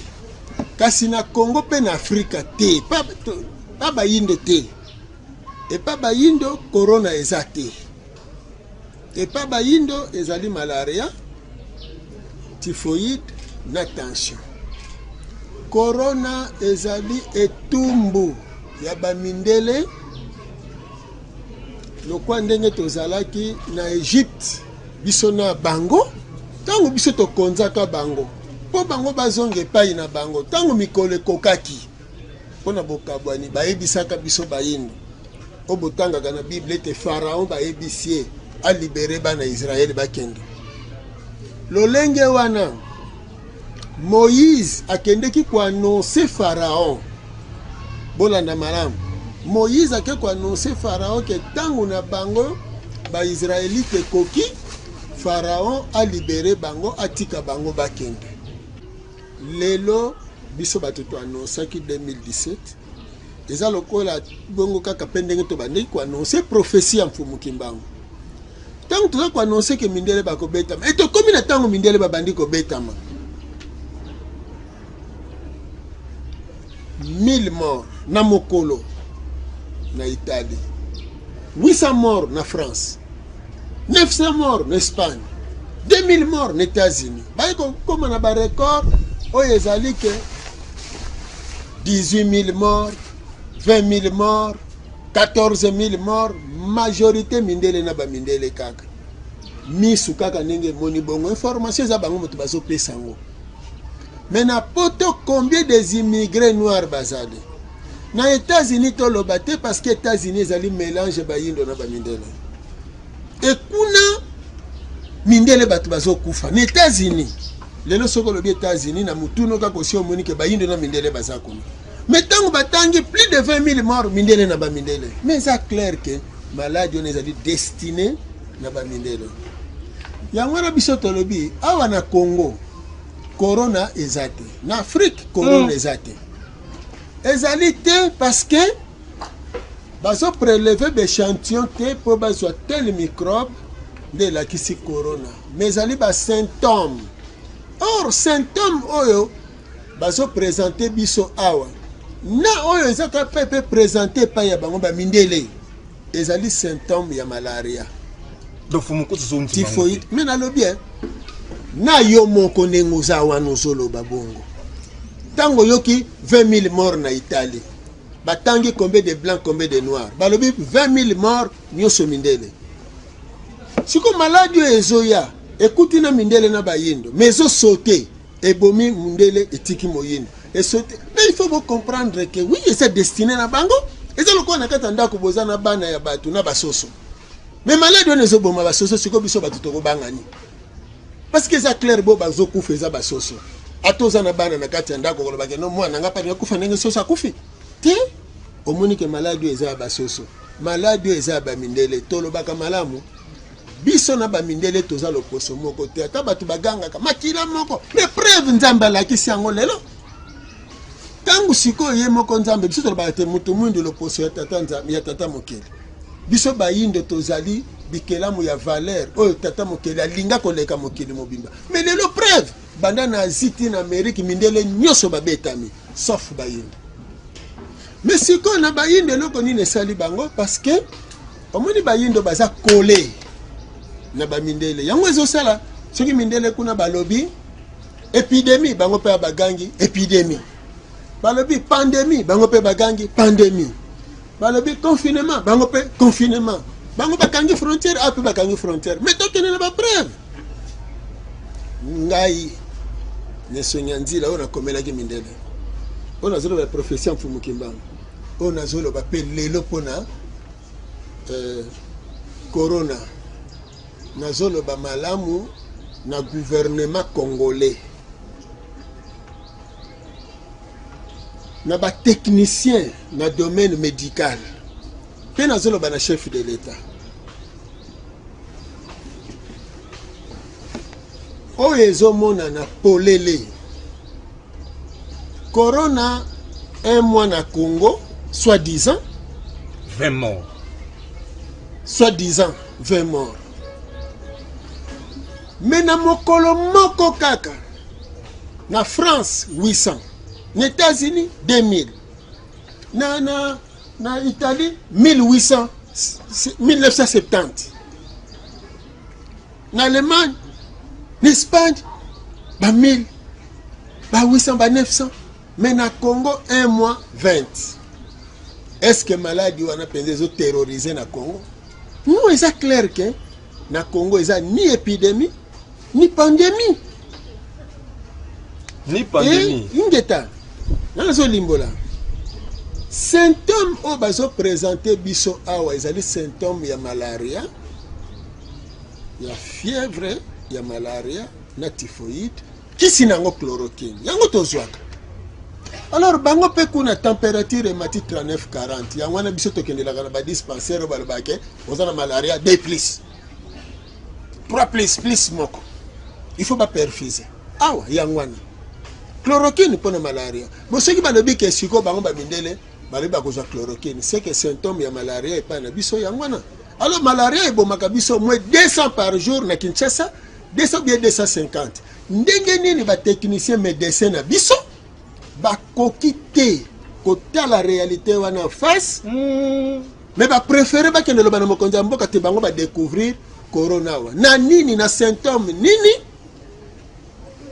kasi na Congo pe na Afrika te pa bayindo te epa bayindo corona eza te epa bayindo ezali malaria typhoïde na tension corona ezali etumbu ya bamindele lokwa ndenge tozalaki na Egypte biso na bango tango biso tokonzaka bango po bango bazonga epai na bango tango mikolo ekokaki mpona bokabwani bayebisaka biso bayindo o botangaka na Bible ete Pharaon bayebisi ye alibere bana Israeli bakende lolenge wana Moïse akendeki koannonce Pharaon bolanda malamu Moïse ake koannonce Pharaon ke tango na bango baisraélite ekoki Pharaon alibere bango atika bango bakende lelo biso bato toannonsaki 2017 eza lokola bongo kaka mpe ndenge tobandeki koannonce prophétie ya mfumuki mbango tango toza koannonce ke mindele bakobetama etokomi na tango mindele babandi kobetama 1000 morts na mokolo na Italie 800 morts na France 900 morts na Espagne 2000 morts na États-Unis baye koma na ba record oyo ezali ke 18000 morts 20000 morts 14000 morts majorité mindele na bamindele kaka misu kaka ndenge moni bongo information za bango moto bazopesa ngo mais na poto combien des immigrés noirs bazali na États-Unis toloba te parce que États-Unis ezali mélange bayindo na bamindele ekuna mindele bato bazokufa na États-Unis lelo soko lobi États-Unis na mutuno kaka osi omoni ke bayindo na mindele baza kuna mais tango batangi plus de 20000 morts mindele na bamindele mais ça clair que maladie on ezali destiné na bamindele yango na biso tolobi awa na Congo corona ezate na Afrique corona ezate ezali te parce que bazo prélever d'échantillon te po bazwa tel microbe nde lakisi corona mais ezali ba symptôme. Or symptôme oyo bazo présenter biso awa na oyo ezaka pepe présenter pa ya bango ba mindele ezali symptôme ya malaria. Donc faut moko tso mtima. Typhoïde mais nalobi na yo moko nengoza wana ozoloba bongo. Tango yoki 20 000 morts na Italie. Batangi combien de blancs, combien de noirs. Balobi 20 000 morts nyoso mindele. Siko maladi ezoya, écoute na mindele na bayindo, mais zo sauter et bomi mindele etiki moyindo. Et sauter. Mais il faut vous comprendre que oui, c'est destiné na bango. Et ça le quoi na katanda ko bozana bana ya batu na basoso. Mais maladi on ezo boma basoso siko biso batu to bangani. Parce que ça clair bo bazo kufa za basoso. Atoza na bana na kati ndako ko lobake no mwana nga pa kufa ndenge soso akufi. Te omoni ke maladi eza basoso. Maladi eza ba mindele tolobaka malamu. Biso na ba mindele toza loposo moko te ata batu baganga ka makila moko. Mais preuve nzamba la kisi yango lelo. Tangu siko ye moko nzambe biso tolobaka te mutu mwindi loposo ya tata mokele. Biso bayindo tozali bikelamu ya valeur oyo tata mokele alinga koleka mokili mobimba. Mais lelo preuve banda na ziti na Amérique mindele nyoso babetami sauf bayindo. Mais siko na bayindo loko nini sali bango parce que omoni bayindo baza collé na ba mindele yango ezosala soki mindele kuna balobi épidémie bango pe bagangi épidémie balobi pandémie bango pe bagangi pandémie balobi confinement bango pe confinement bango bakangi frontière ape bakangi frontière mais tokene na ba preuve ngai nesonya nzila ona komelaki mindele ona zolo ba profession mfumu kimbanga ona zolo ba pe lelo pona corona na zolo ba malamu na gouvernement congolais na ba technicien na domaine médical pe na zolo ba na chef de l'état oyo ezomona na polele corona un mois na Congo soi-disant 20 morts. Soi-disant 20 morts. Mais na mokolo moko kaka na France 800, na États-Unis 2000, na Italie 1800 1970, na Allemagne, na Espagne ba 1000, ba 800, ba 900, mais na Congo un mois 20. Est-ce que maladie wana penze zo terroriser na Congo? Non, c'est clair que na Congo eza ni épidémie ni pandémie. Ni pandémie. Ingeta. Dans zo limbola. Symptômes o bazo présenter biso awa ezali symptômes ya malaria, ya fièvre, ya malaria, na typhoïde, kisi nango chloroquine. Yango tozwaka. Alors bango pe kuna température mati 39-40 yango wana biso tokendelaka na ba dispensaire balobake ozana malaria 2 plus 3 plus moko il faut pas perfuser awa yango wana chloroquine pour la malaria bo soki balobi ke siko bango ba mindele balobi bakozwa chloroquine c'est que symptôme ya malaria et pas na biso yango wana. Alors malaria ebomaka biso moins 200 par jour na Kinshasa 200 bien 250 ndenge nini ba technicien médecin na biso bakoki te kota la réalité wana en face mais ba préférer ba kende loba na mokonzi ya mboka te bango ba découvrir corona wa na nini na symptôme nini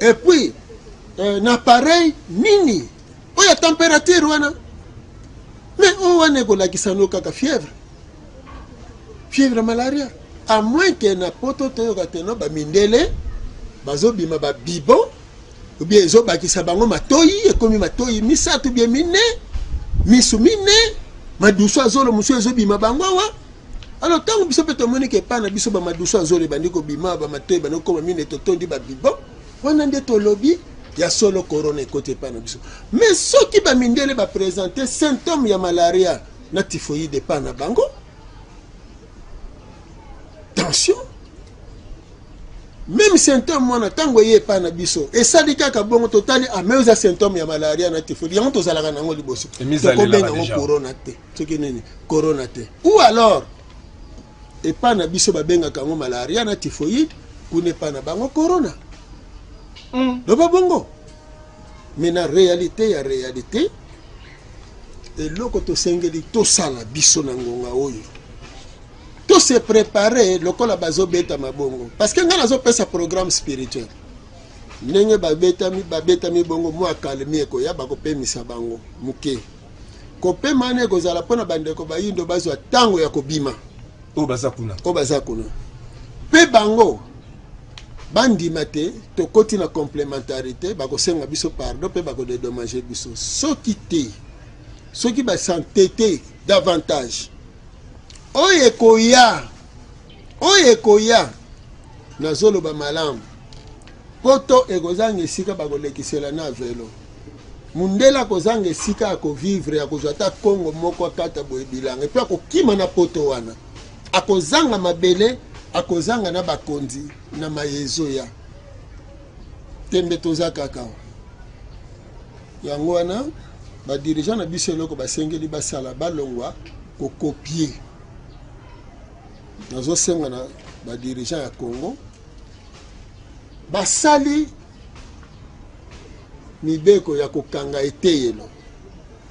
et puis na pareil nini oya température wana mais o wana ko la kisano kaka fièvre malaria à moins que na poto to kateno ba mindele bazo bima ba bibo ou bien ils ont bakisa bango matoyi ekomi matoyi misatu bien mine misu mine maduso azolo muso ezo bima bango wa. Alors tango biso peto moni ke pana biso ba maduso azolo bandiko bima ba matoyi banoko ba mine totondi ba bibo wana nde to lobby ya solo corona côté pana biso. Mais soki ba mindele ba présenter symptômes ya malaria na typhoïde pana bango, tension même symptôme wana tango ye pa na biso esali kaka bongo totali ameuza symptôme ya malaria na typhoïde yango tozalaka nango liboso tokobenga ngo corona te soki nini corona te ou alors epa na biso babengaka yango malaria na typhoïde kuna epa na bango corona loba bongo mais na réalité ya réalité eloko tosengeli tosala biso na ngonga oyo to se préparer lokola bazobeta mabongo parce que nga nazopesa programme spirituel ndenge babetami bongo mwa kalmi ekoya bakopemisa bango muke kopema ane ekozala mpona bandeko bayindo bazwa ntango ya kobima oyo baza kuna mpe bango bandima te tokoti na complémentarité bakosenga biso pardon mpe bakodedommage biso soki te soki basante te davantage oyo ekoya nazoloba malamu poto ekozanga esika bakolekisela na velo mundela akozanga esika akovivre akozwa ata kongo moko akata boye bilanga epe akokima na poto wana akozanga mabele akozanga na bakonzi na mayezo ya tembe toza kaka yango wana badirigant na biso eloko basengeli basala balongwa kokopie nazosenga na badirigant ya Congo basali mibeko ya kokanga eteyelo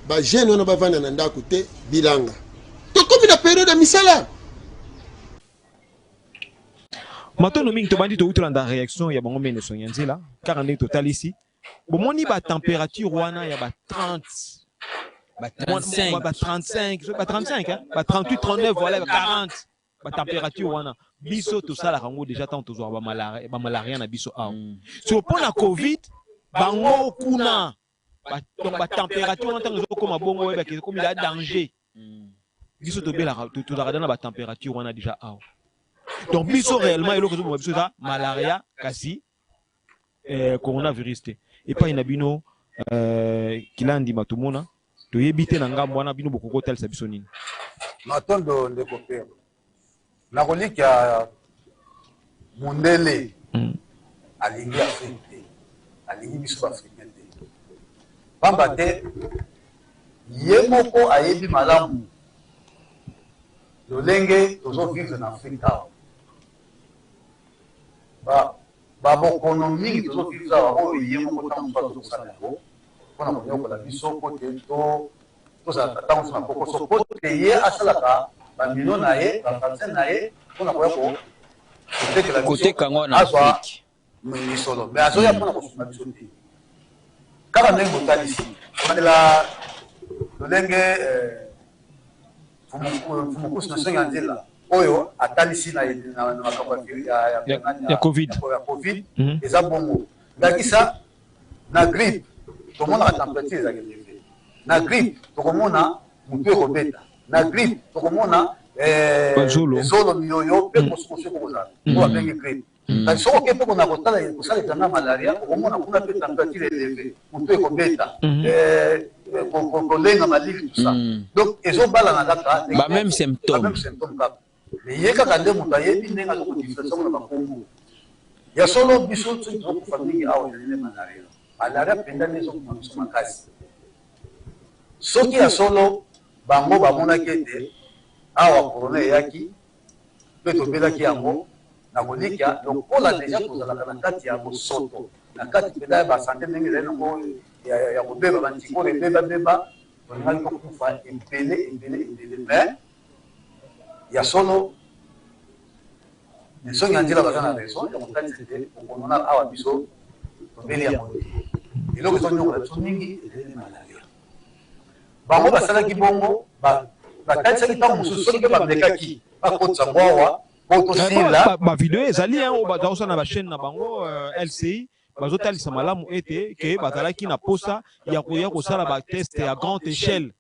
bajene wana bavanda na ndako te bilanga tokomi na periode ya misala matono mingi tobandi toutolanda réaction ya bango mene sonya nzela kaka ndenge totali ici bomoni batempérature wana ya ba 30 ba 35 ba 35 ba 38 39 voilà ba 40 ba température wana biso tosala kango déjà tant tozwa ba malaria na biso awa so pona covid bango kuna donc ba température wana tango ezokoma bongo ba ke komi la danger biso tobelaka tozalaka na ba température wana déjà awa donc biso réellement eloko tozomona biso eza malaria kasi coronavirus te epai na bino kilandi matumona toyebi te na ngambo wana bino bokokotalisa biso nini matondo ndeko Pero nakolika mundele alingi Afrique te alingi biso baafricain te pamba te ye moko ayebi malamu lolenge tozovivre na Afrique awa babokono mingi tozovivre awa oyo ye moko ntango so azokosala yango mpona konyokola biso po te tozalaka ntango so na pokoso po te ye asalaka bamino na ye bavaccin na ye mpona koya koteka ngo na azwa misolo me azoya mpona kosunga biso te kaka ndenge botalisi omandela lolenge fumukusi na songa nzela oyo atalisi na makambo ya covid eza bongo ndakisa na grippe tomonaka température ezalaki eleve na grippe tokomona motu ekobeta na grippe tokomona ezolo miyoyo mpe kosukosu ekokozala oyo babengi grippe kasi soko ke mpe kona kosala etanga malaria okomona kuna mpe température eleve motu ekobeta kolenga malili tout ça donc ezobalana kaka bameme symptôme kaka ye kaka nde moto ayebi ndenge azokodifferense na bakongo ya solo biso soki tozokufa mingi awa ezalile malaria mpenza nde ezokuma biso makasi soki ya solo bango bamonaki ete awa korona eyaki mpe tobelaki yango na kolika lokola deja tozalaka na kati ya bosoto na kati mpenza ya basante ndenge ezali nango ya kobeba bantikolo ebebabeba tolingaki kokufa ebele me ya solo songi ya nzela baza na raison ya kotalisa ete okonona awa biso tobeli yango te eloko ezonyokola biso mingi ezali malaria bango basalaki bongo batalisaki ntango mosusu soki mpe bamekaki bakotisa ngo awa po tosila bavideo ezali oyo bazakosala na bachaîne na bango LCI bazotalisa malamu ete ke bazalaki na posa ya koya kosala bateste ya grande échelle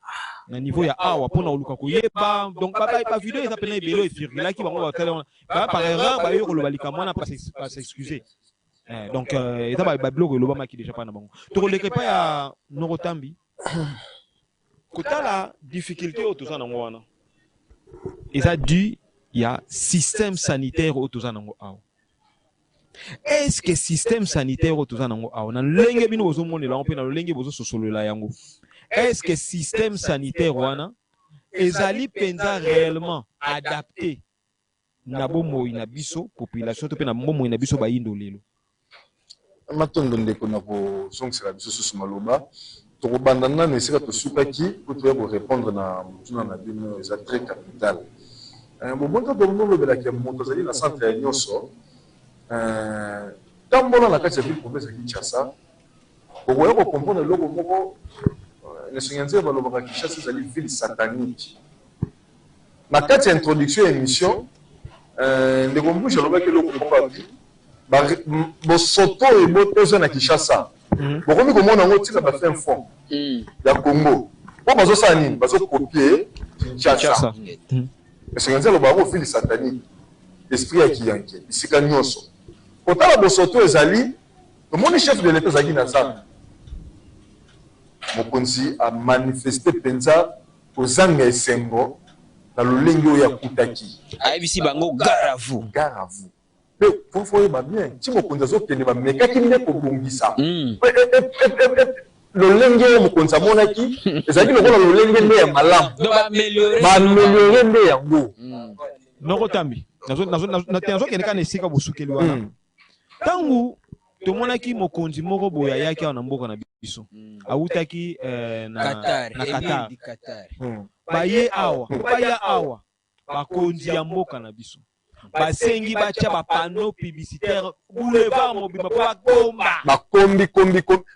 na niveau ya awa mpona koluka koyeba donc bavideo eza pena ebele efirgilaki bango batala par erreur bayoki koloba likambo wana s'excuser donc eza babiloko elobamaki déjà mpana bango tokoleka epai ya Norotambi kotala difficulté oyo toza nango wana eza dû ya système sanitaire oyo toza nango awa est-ce que système sanitaire otoza nango awa na lolenge bino bozomonela mpe na lolenge bozososolola yango est-ce que système sanitaire wana ezali penza réellement adapté na bomoi na biso population to pe na bomoi na biso bayindo lelo matondo ndeko na kozongisela biso susu maloba tokobanda nanu esika tosukaki po toya korépondre na motuna na bino eza très capital momento tomolobelaki moto azali na centre ya nyonso tambola na kati ya ville province ya Kinshasa okoya kocomprendre eloko moko nesongi nzela balobaka Kinshasa ezali ville satanique na kati ya introduction ya émission ndeko mbusha alobaki eloko moko abi bosoto ebotoza na Kinshasa bokomi komona yango tika bafin fond ya Congo po bazosala nini bazokopie Kinshasa esongi nzela alobaka ville satanique esprit ya kiyanke bisika nyonso kotala bosoto ezali tomoni chef de l'état azalaki na nzambe mokonzi amanifeste mpenza kozanga esengo na lolenge oyo akutaki ayebisi bango gare à vous mpe pofo oyeba bien ti mokonzi azokende bamekaki nde kobongisa lolenge oyo mokonzi amonaki ezalaki lokola lolenge nde ya malamu baameliore nde yango noko tambi nazokende kana esika bosukeli wana ntango tomonaki mokonzi moko boye ayaki awa na mboka na biso awutaki na Qatar baya awa bakonzi ya mboka na biso basengi batya bapano publicitaire boulevard mobimba po bakombi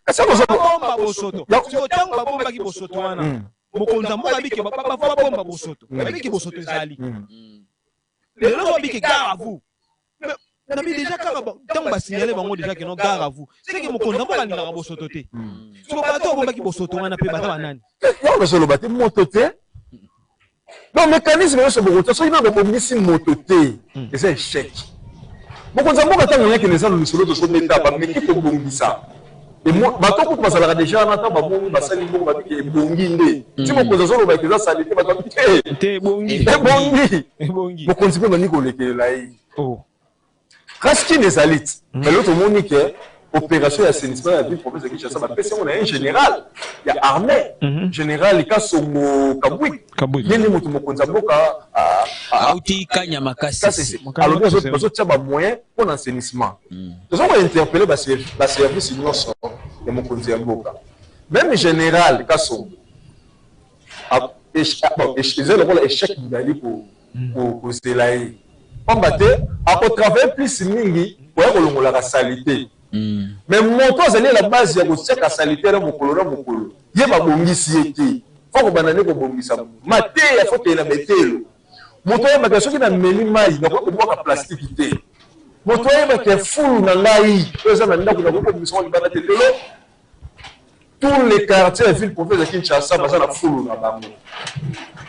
kasi babomba bosoto siko ntango babombaki bosoto wana mokonzi ya mboka abike babomba bosoto abike bosoto ezali lelo babike gare à vous nabi déjà kaka ntango basignale bango déjà keno gare à vous c'est que mokonzi ya mboka alingaka bosoto te siko bato babombaki bosoto wana mpe baza banani yango bazoloba te moto te donc mécanisme nyonso bokotia soki nano bobongisi moto te eza échec mokonzi ya mboka ntango yakende eza na lisolo tosometa bameki kobongisa bato kutu bazalaka déjà wana ntango bamongi basali mbongo babiki ebongi nde ti mokonzi azoloba eke eza sali te bato babiki te ebongi mokonzi mpe bani kolekelela ye kasi kini ezali ti lelo tomoni ke opération ya assainissement ya ville province ya Kinshasa bapesi yango na ye général ya armée général Kasongo Kabwik ye nde moto mokonzi ya mboka auti kanya makasi alobi bazotia bamoyen mpo na assainissement toza kointerpele baservice nyonso ya mokonzi ya mboka même général Kasongo eza lokola échec mibali kozela ye pamba te akotravaille plus mingi oya kolongolaka salite mais moto azali la base ya koseka salitaire mokolo na mokolo ye babongisi ye te fo kobanda nde kobongisa mateya fo keye na betelo moto ayebaka soki na meli mai nakoki kobwaka plastiki te moto ayebaka fulu na ngai oyo eza na ndako nakoki kobongisa ngo libanda te lelo tous les quartiers ya ville province ya Kinshasa baza na fulu na bango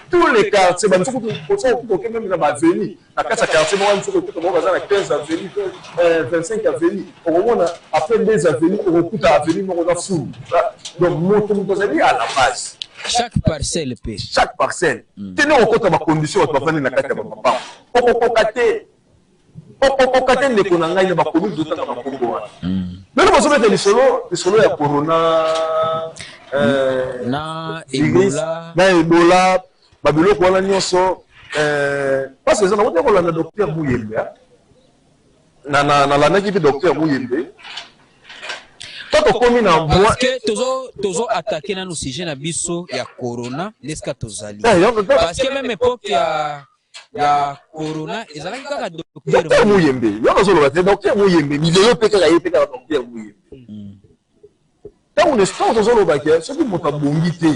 tous les quartiers bamisokotoke meme na baaveni na kati ya quartier moko misokotoka moko baza na 15 aveni 25 aveni okomona après 2 aveni okokuta aveni moko na fulu donc moto azali à la base chaque parcelle tene okota bacondition bato bafandi na kati ya bapapa okokoka te ndeko na ngai na bakomi zotanga makongo wana lelo bazobeta lisolo ya corona na ebola babiloko wana nyonso parce eza nakotia kolanda docteur Muyembe nalandaki mpe docteur Muyembe tokomi na parce que tozo attaquer nanu sujet na biso ya corona leska tozali parce que même époque ya corona ezalaki kaka docteur Muyembe yo nazoloba te docteur Muyembe milelo mpe kaka ye mpe kaka docteur Muyembe ntango nestan tozoloba ke soki moto abongi te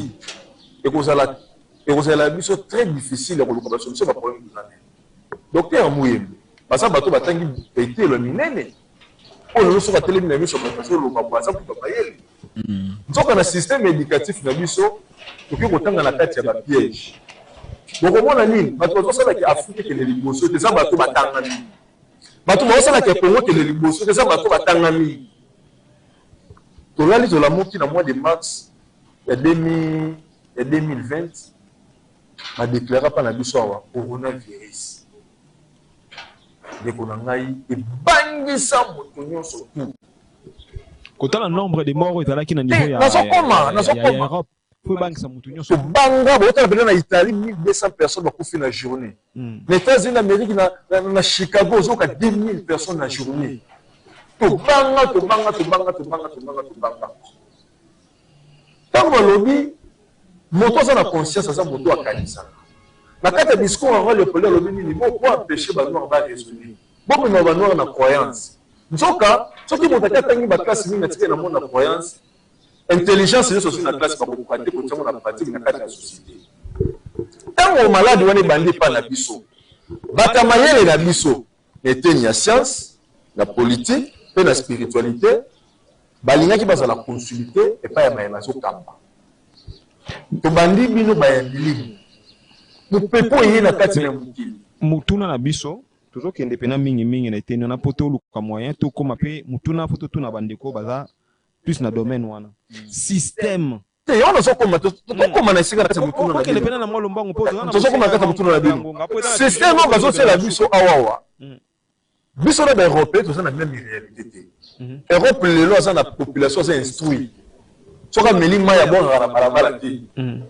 ekozala biso très difficile ya koluka basolution baproblème tozane docteur Muyembe baza bato batangi etelo minene oyo lelo soki atelemi na biso bato bazoloba baza kuta bayele nzoka na système éducatif na biso tokoki kotanga na kati ya bapiège bokomona nini bato bazosalaki afrika ekende liboso te eza bato batangami bato bazosalaki ya kongo ekende liboso te eza bato batangami tolali tolamoki na mois de mars ya 2020 badeklara mpa na biso awa coronavirus ndeko na ngai ebangisa moto nyonso Quant à nombre de morts ezalaki na niveau ya Europe faut bangisa mutu nyonso banga bota bena na Italie 1200 personnes bakufi na journée les États-Unis Amérique na Chicago zoka 2000 personnes na journée to banga tango lobi moto za na conscience za moto akanisa na kati ya discours en le pole lobi ni pour empêcher ba noir ba raisonner bon mais ba noir na croyance nzoka soki moto atangi ba classe mingi na na monde na croyance intelligence c'est aussi na classe ba ko kate ko tsango na pratique na kati ya société tango malade wane bandi pa na biso batamayele na biso eteni ya science la politique et la spiritualité balingaki bazala consulter et pas ya mayela so kamba to bandi bino ba yandili mupepo yé na kati na mukili mutuna na biso toujours kende pena mingi na eteni na poto luka moyen to koma pe mutuna foto tuna bandeko baza plus na domaine wana système te on so koma to koma na sika kati mutuna na kende pena na molo mbango poto to so koma kati mutuna na bino système on bazo la biso awawa biso na ba européen to ça na même réalité Europe les lois na population c'est instruit soka melima ya bon barabara te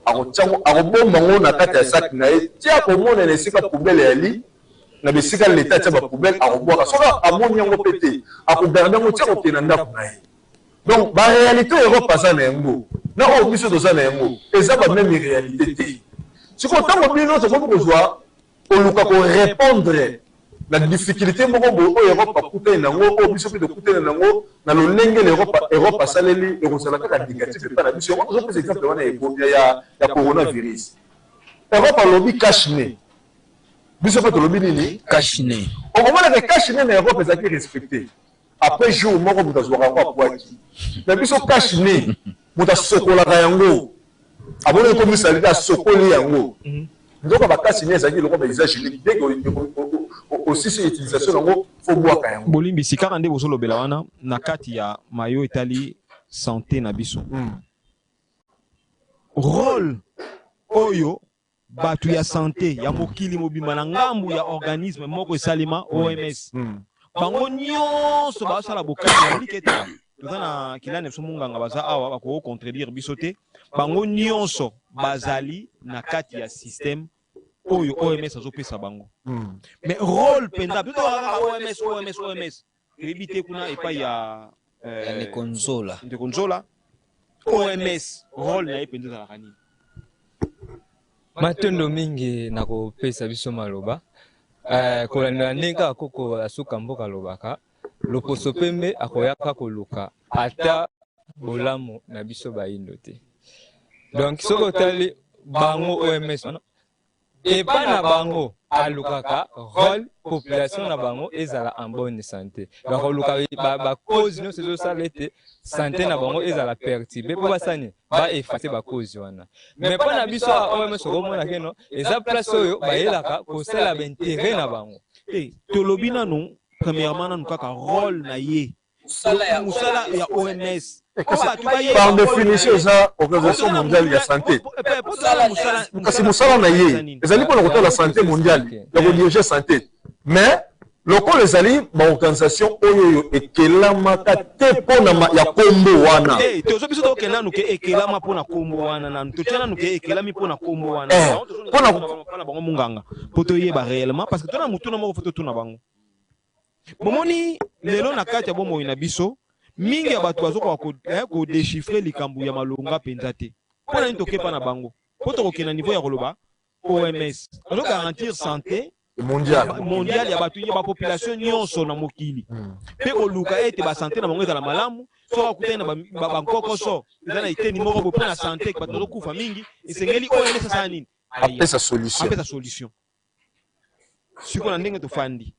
akobomba ngo na kati ya sac na ye tia komona na esika poubelle ya li na bisika l'état tia ba poubelle akobwaka soka amoni yango pete akogarde ngo tia kokena ndako na ye donc ba réalité Europe aza na yango na o biso toza na yango eza ba même réalité te siko ntango bino tokoki kozwa koluka ko répondre la difficulté moko bo Europe akutana nango o biso pe dokutana nango na lolenge Europe asaleli ekozala kaka négatif pa na biso on peut exemple wana ya coronavirus Europe alobi cash ne biso pe tolobi nini cash ne on komona que cash ne na Europe ezaki respecté après jour moko mutazwaka kwa kwaki na biso cash ne mutasokolaka yango abone ko misalita sokoli yango ndoka bakasi ne ezaki loko ba exagérer dès que aussi c'est utilisation nango faut boire quand même bolimbi sikaka nde bosolo bela wana na kati ya mayo etali santé na biso rôle oyo batu ya santé ya mokili mobimba na ngambu ya organisme moko esalima OMS bango nyonso basala bokati ya likete toza na kilane biso munganga baza awa bako contredire biso te bango nyonso bazali na kati ya système oyo OMS azopesa bango mais rôle penda plutôt OMS éviter kuna et pas ya ne konzola OMS rôle na ependa za kanini matondo mingi na kopesa biso maloba kolanda ndenge akoko asuka mboka lobaka loposo pembe akoyaka koluka ata bolamu na biso baindo te donc soko tali bango OMS et pas na bango alukaka rôle population na bango ezala en bonne santé donc aluka ba cause no sezo salete santé na bango ezala perturbé po basani ba effacer ba cause wana mais pas na biso OMS komona keno eza place oyo ba yelaka ko sala ba intérêt na bango tolobi nanu premièrement nanu kaka rôle na ye musala ya OMS par définition ça organisation mondiale de la santé kasi musala na ye ezali pour la santé mondiale ya kodiriger santé mais loko ezali ba organisation oyo ekelamaka te pona ya kombo wana tozo biso tokenda nuke ekelama pona kombo wana na totiana nuke ekelami pona kombo wana pona bango munganga poto yeba réellement parce que tona mutuna moko foto tuna bango bomoni lelo na kati ya bomo ina biso mingi ya bato bazoka ko déchiffrer likambu ya malonga penza te pona nini tokepa na bango po tokokena niveau ya koloba OMS azo garantir santé mondiale ya bato ya ba population nyonso na mokili pe koluka ete ba santé na bango ezala malamu so akutana na bankokoso ezala iteni moko bo na santé ke bato bazokufa mingi esengeli OMS asala nini apesa solution siko na ndenge tofandi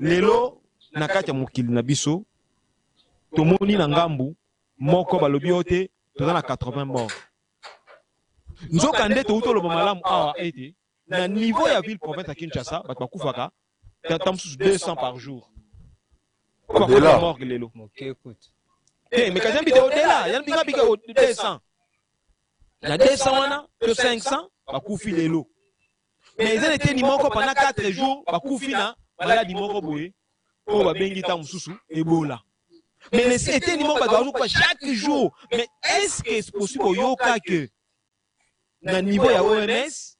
lelo na kati ya mokili na biso tomoni na ngambu moko balobi ote toza na 80 morts nzoka nde toutoloba malamu awa ete na niveau ya ville province ya Kinshasa bato bakufaka tata mosusu 200 par jour bakota morgue lelo mais kasi yambite odela yambinga bika 200 na 200 wana to 500 bakufi lelo mais ezali eteni moko pendant 4 jours bakufi na maladi moko boye oyo babengi ntango mosusu ebola. Mais c'était ni pas chaque jour. Mais est-ce que c'est possible yoka que na niveau ya OMS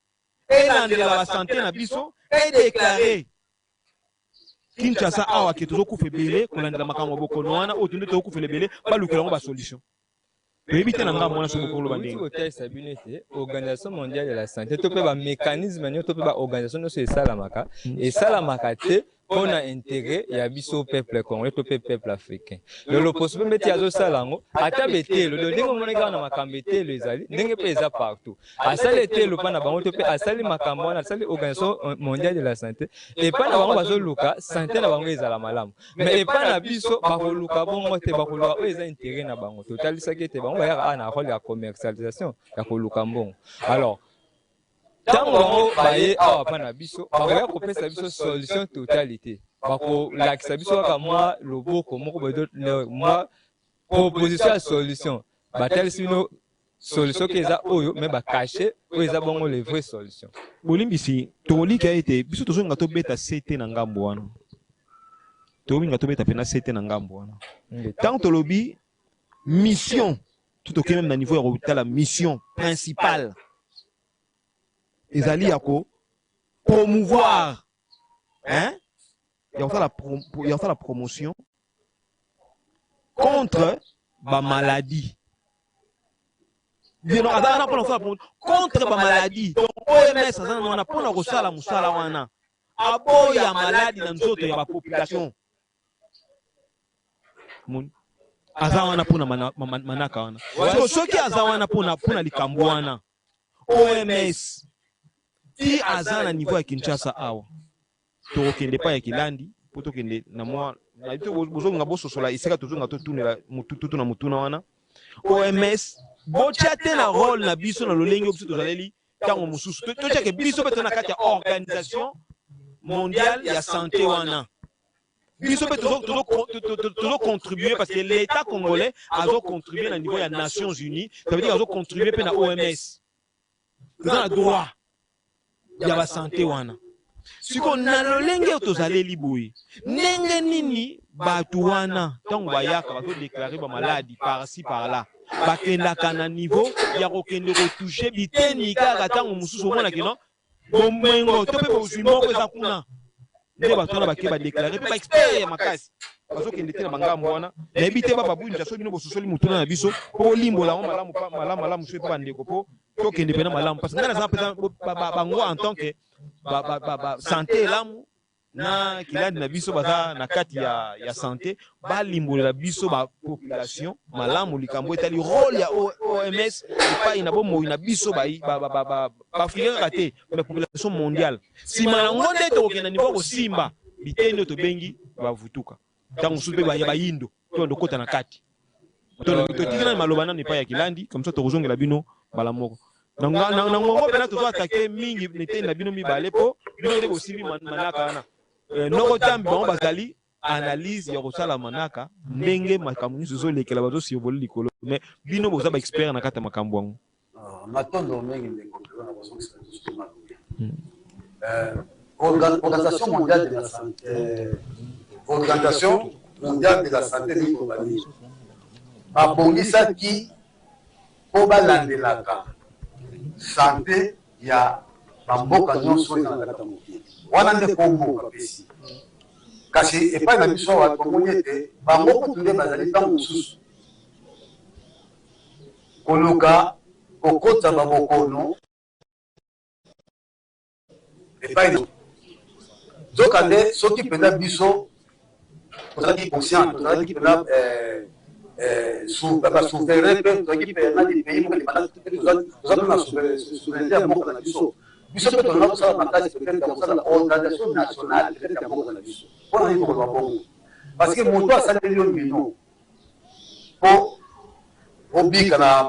et dans la santé na biso est déclaré Kinshasa awa ke tozo kufa ebele kolandela makambo bokono wana oyo tunde tozo kufa ebele balukela ngo ba solution. Éviter na ngambo wana so bokolo bandenge. Organisation mondiale de la santé to pe ba mécanisme nyo to pe ba organisation no se salamaka et salamaka te on a intérêt ya biso peuple congolais to peuple africain. Le possible meti azo salango ata betelo le ndenge moneka na makambo betelo ezali ndenge pe eza partout. Asali etelo pa na bango to pe asali makambo wana asali organisation mondiale de la santé et pa na bango bazo luka santé na bango ezala malamu. Mais et pa na biso ba koluka bongo te ba koluka o eza intérêt na bango. Totalisa ke te bango ba ya na rôle ya commercialisation ya koluka mbongo. Alors tant que baye awa pa na biso bakoya kopesa biso solution totalité bakolakisa biso kaka mwa loboko moko boye mwa proposition ya solution batalisi bino solution ke eza oyo me bakache oyo eza bongo les vraies solutions. Bolimbisi tolika ete biso tozonga tobeta sete na ngambo wana tominga tobeta pena sete na ngambo wana tant tolobi mission tout au même na niveau ya kotala mission principale ezali yako promouvoir hein il y a la promotion contre ba maladie bien adana contre ba maladie donc OMS azana wana pona kosala musala wana aboya maladie na nzoto ya ba population mon azawana pona manaka wana so soki azawana pona likambo wana OMS ti azana niveau ya Kinshasa awa tokende pa ya Kilandi po tokende na mwa na ito bozonga bososola iseka tozonga totunela mututu na mutuna wana OMS bocha te na rôle na biso na lolenge biso tozaleli tango mususu tocha ke biso beto na kati ya organisation mondiale ya santé wana biso beto tozo contribuer parce que l'état congolais a contribué na niveau ya Nations Unies, ça veut dire a contribué pe na OMS dans le droit ya ba santé wana siko na lolenge tozaleli boye ndenge nini batu wana tango bayaka bazo déclarer ba maladie par ci par là bakendaka na niveau ya kokende retoucher biteni kaka tango mususu omona kino bomengo to pe bozwi moko eza kuna nde bato wana bake badéclarer pe baexpert ya makasi bazokende te na bangambo wana nayebi te bababwinja so bino bososoli mutuna na biso po bolimbola ngo malamu so pe bandeko po tokende pena malamu parce que ngana za pesa bango en tant que santé lamu na Kilandi na biso baza na kati ya santé balimbolela biso ba population malamu likambo etali rôle ya OMS epai na bomo na biso ba africain kate na population mondiale sima na ngonde to okena niveau ko simba bitendo to bengi bavutuka tango supe ba yindo to ndokota na kati to tikina maloba na epai ya Kilandi comme ça to kozongela bino bala moko na ngongo pena to attaquer mingi nete na bino mibale po bino de bosibi manaka wana noko tambi bango bazali analyse ya kosala manaka ndenge makambo nyonso ezolekela bazosioboli likolo mais bino boza ba expert na kata makambo yango matondo mengi ndeko na bozongisa Organisation mondiale de la santé Organisation mondiale de la santé ni kobani babongisaki po balandelaka santé ya bamboka nyonso eza na kata mokili wana nde kombo kapesi kasi epai na biso awa tomoni ete bango kutu nde bazali ntango mosusu koluka kokota babokono epai na zoka nde soki mpenza biso tozalaki conscient tozalaki mpenza basouverain mpe tozalaki mpenza lipays moko toza na souveraineté ya mboka na biso biso mpe tolona kosala makasi peut-être ya kosala organisation nationale peut-être ya mboka na biso mpona nini tokoloba bongo parce que moto asaleli yo mbino mpo obika na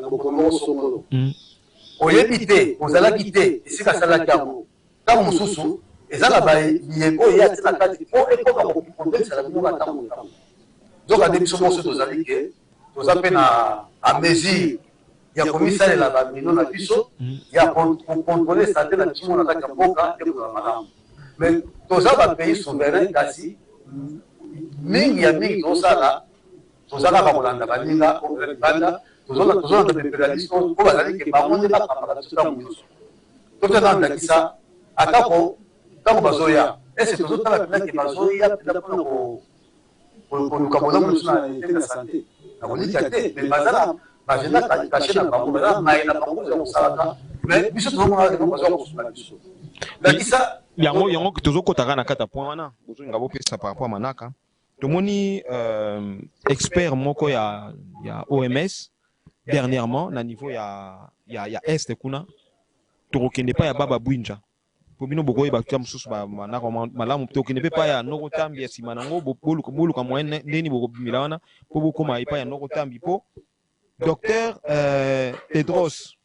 bokono moko songolo oyebi te ozalaki te esika asalaki yango ntango mosusu eza na bayeko ye ati na kati mpo ekoka kondensela bino batango ntango zoka nde biso moso tozali ke toza mpe na mesure ya komisalela bamino na biso ya kocontrole santé na biso na kati ya mboka ekozala malamu mais toza bapays souverain kasi mingi ya mingi tozala kaka kolanda baninga banda tozolanda impérialiste po bazali ke bango nde bakambaka biso ntango nyonso totana ndakisa atako ntango bazoya ese tozotala mpena ke bazoya mpena mpona koluka bolamu biso na eteni ya sante nakolika te me bazala bagenda kashe na bango bazala mai na bango eza kosalaka me biso tozomona bazala kosula biso ndakisa yango tozokotaka na kata point wana bozolinga bopesa par rapport à manaka tomoni expert moko ya OMS dernièrement na niveau ya est kuna tokokende pa ya baba bwinja po bino bokoyeba tia mosusu manaka malamu tokende pe pa ya noko tambi ya nsima nango boluka moyen ndeni bokobimela wana po bokoma epa ya noko tambi po docteur Tedros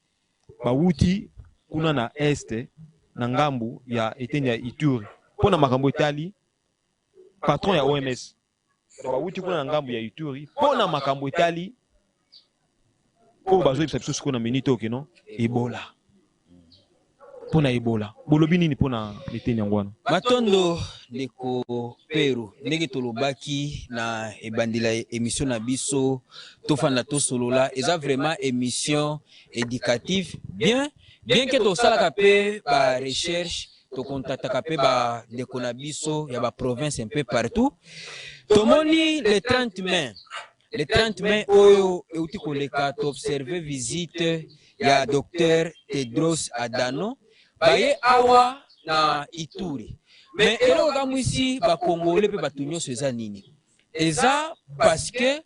bawuti kuna na este na ngambu ya eteni ya Ituri mpo na makambo etali patron ya OMS bawuti kuna na ngambu ya Ituri mpo na makambo etali oyo bazoyebisa biso sikoyo na minute oke no Ebola mpo na Ebola bolobi nini mpo na eteni yango wana matondo ndeko Peru ndenge tolobaki na ebandela émission na biso tofanda tosolola eza vraiment émission éducative bien que tosalaka pe ba recherche tokontaktaka pe ba ndeko na biso ya ba province un peu partout tomoni le 30 mai oyo euti koleka toobserve visite ya docteur Tedros Adhanom baye awa na Ituri mais eloko kamwisi bakongole pe bato nyonso eza nini eza parce que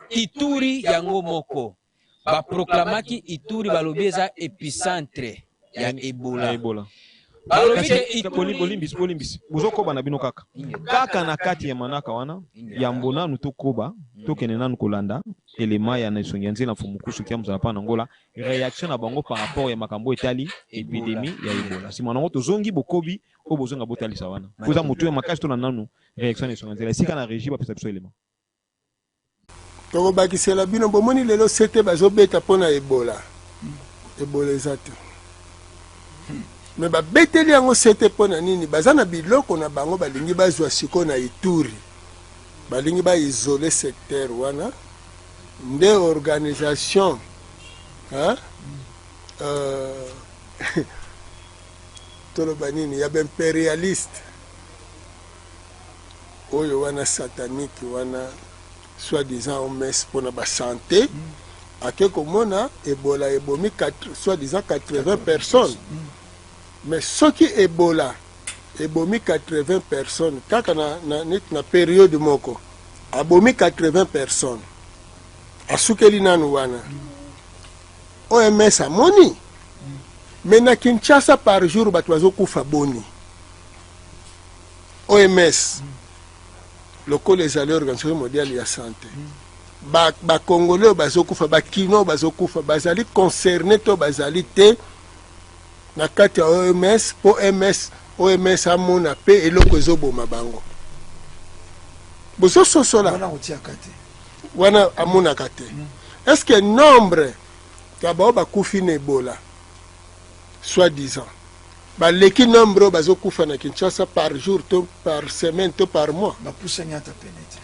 Ituri yango moko baproklamaki Ituri balobi eza épicentre ya Ebola balobi ke Ituri bolimbisi bozokoba na bino kaka na kati ya manaka wana yambo nanu tokoba tokende nanu kolanda elema ya nasongi ya nzela mfumukusu kia mzala pa na ngola réaction na bango par rapport ya makambo etali épidémie ya Ebola sima nango tozongi bokobi o bozonga botalisa wana koza mutu ya makasi to na nanu réaction na nasongi ya nzela sika na régie bapesa biso elema tokobakisela bino bomoni lelo sete bazobeta mpona Ebola eza te me babeteli yango sete mpona nini baza na biloko na bango balingi bazwa siko na Ituri balingi baisole secteur wana nde organisation toloba nini ya baimpérialiste oyo wana satanique wana soi-disant OMS mpona basanté ake komona Ebola ebomi soi-disant 80 personnes mais soki Ebola ebomi 80 personnes kaka na période moko abomi 80 personnes asukeli nanu wana OMS amoni mais na Kinshasa par jour bato bazokufa boni OMS lokola ezali organisation mondiale ya santé bakongole oyo bazokufa bakino bazokufa bazali concerné to bazali te na kati ya OMS po OMS amona pe eloko ezoboma bango bozososola wana amonaka te est-ce que nombre ya bao bakufi na Ebola soi-disant baleki nombre oyo bazokufa na Kinshasa par jour to par semaine to par mois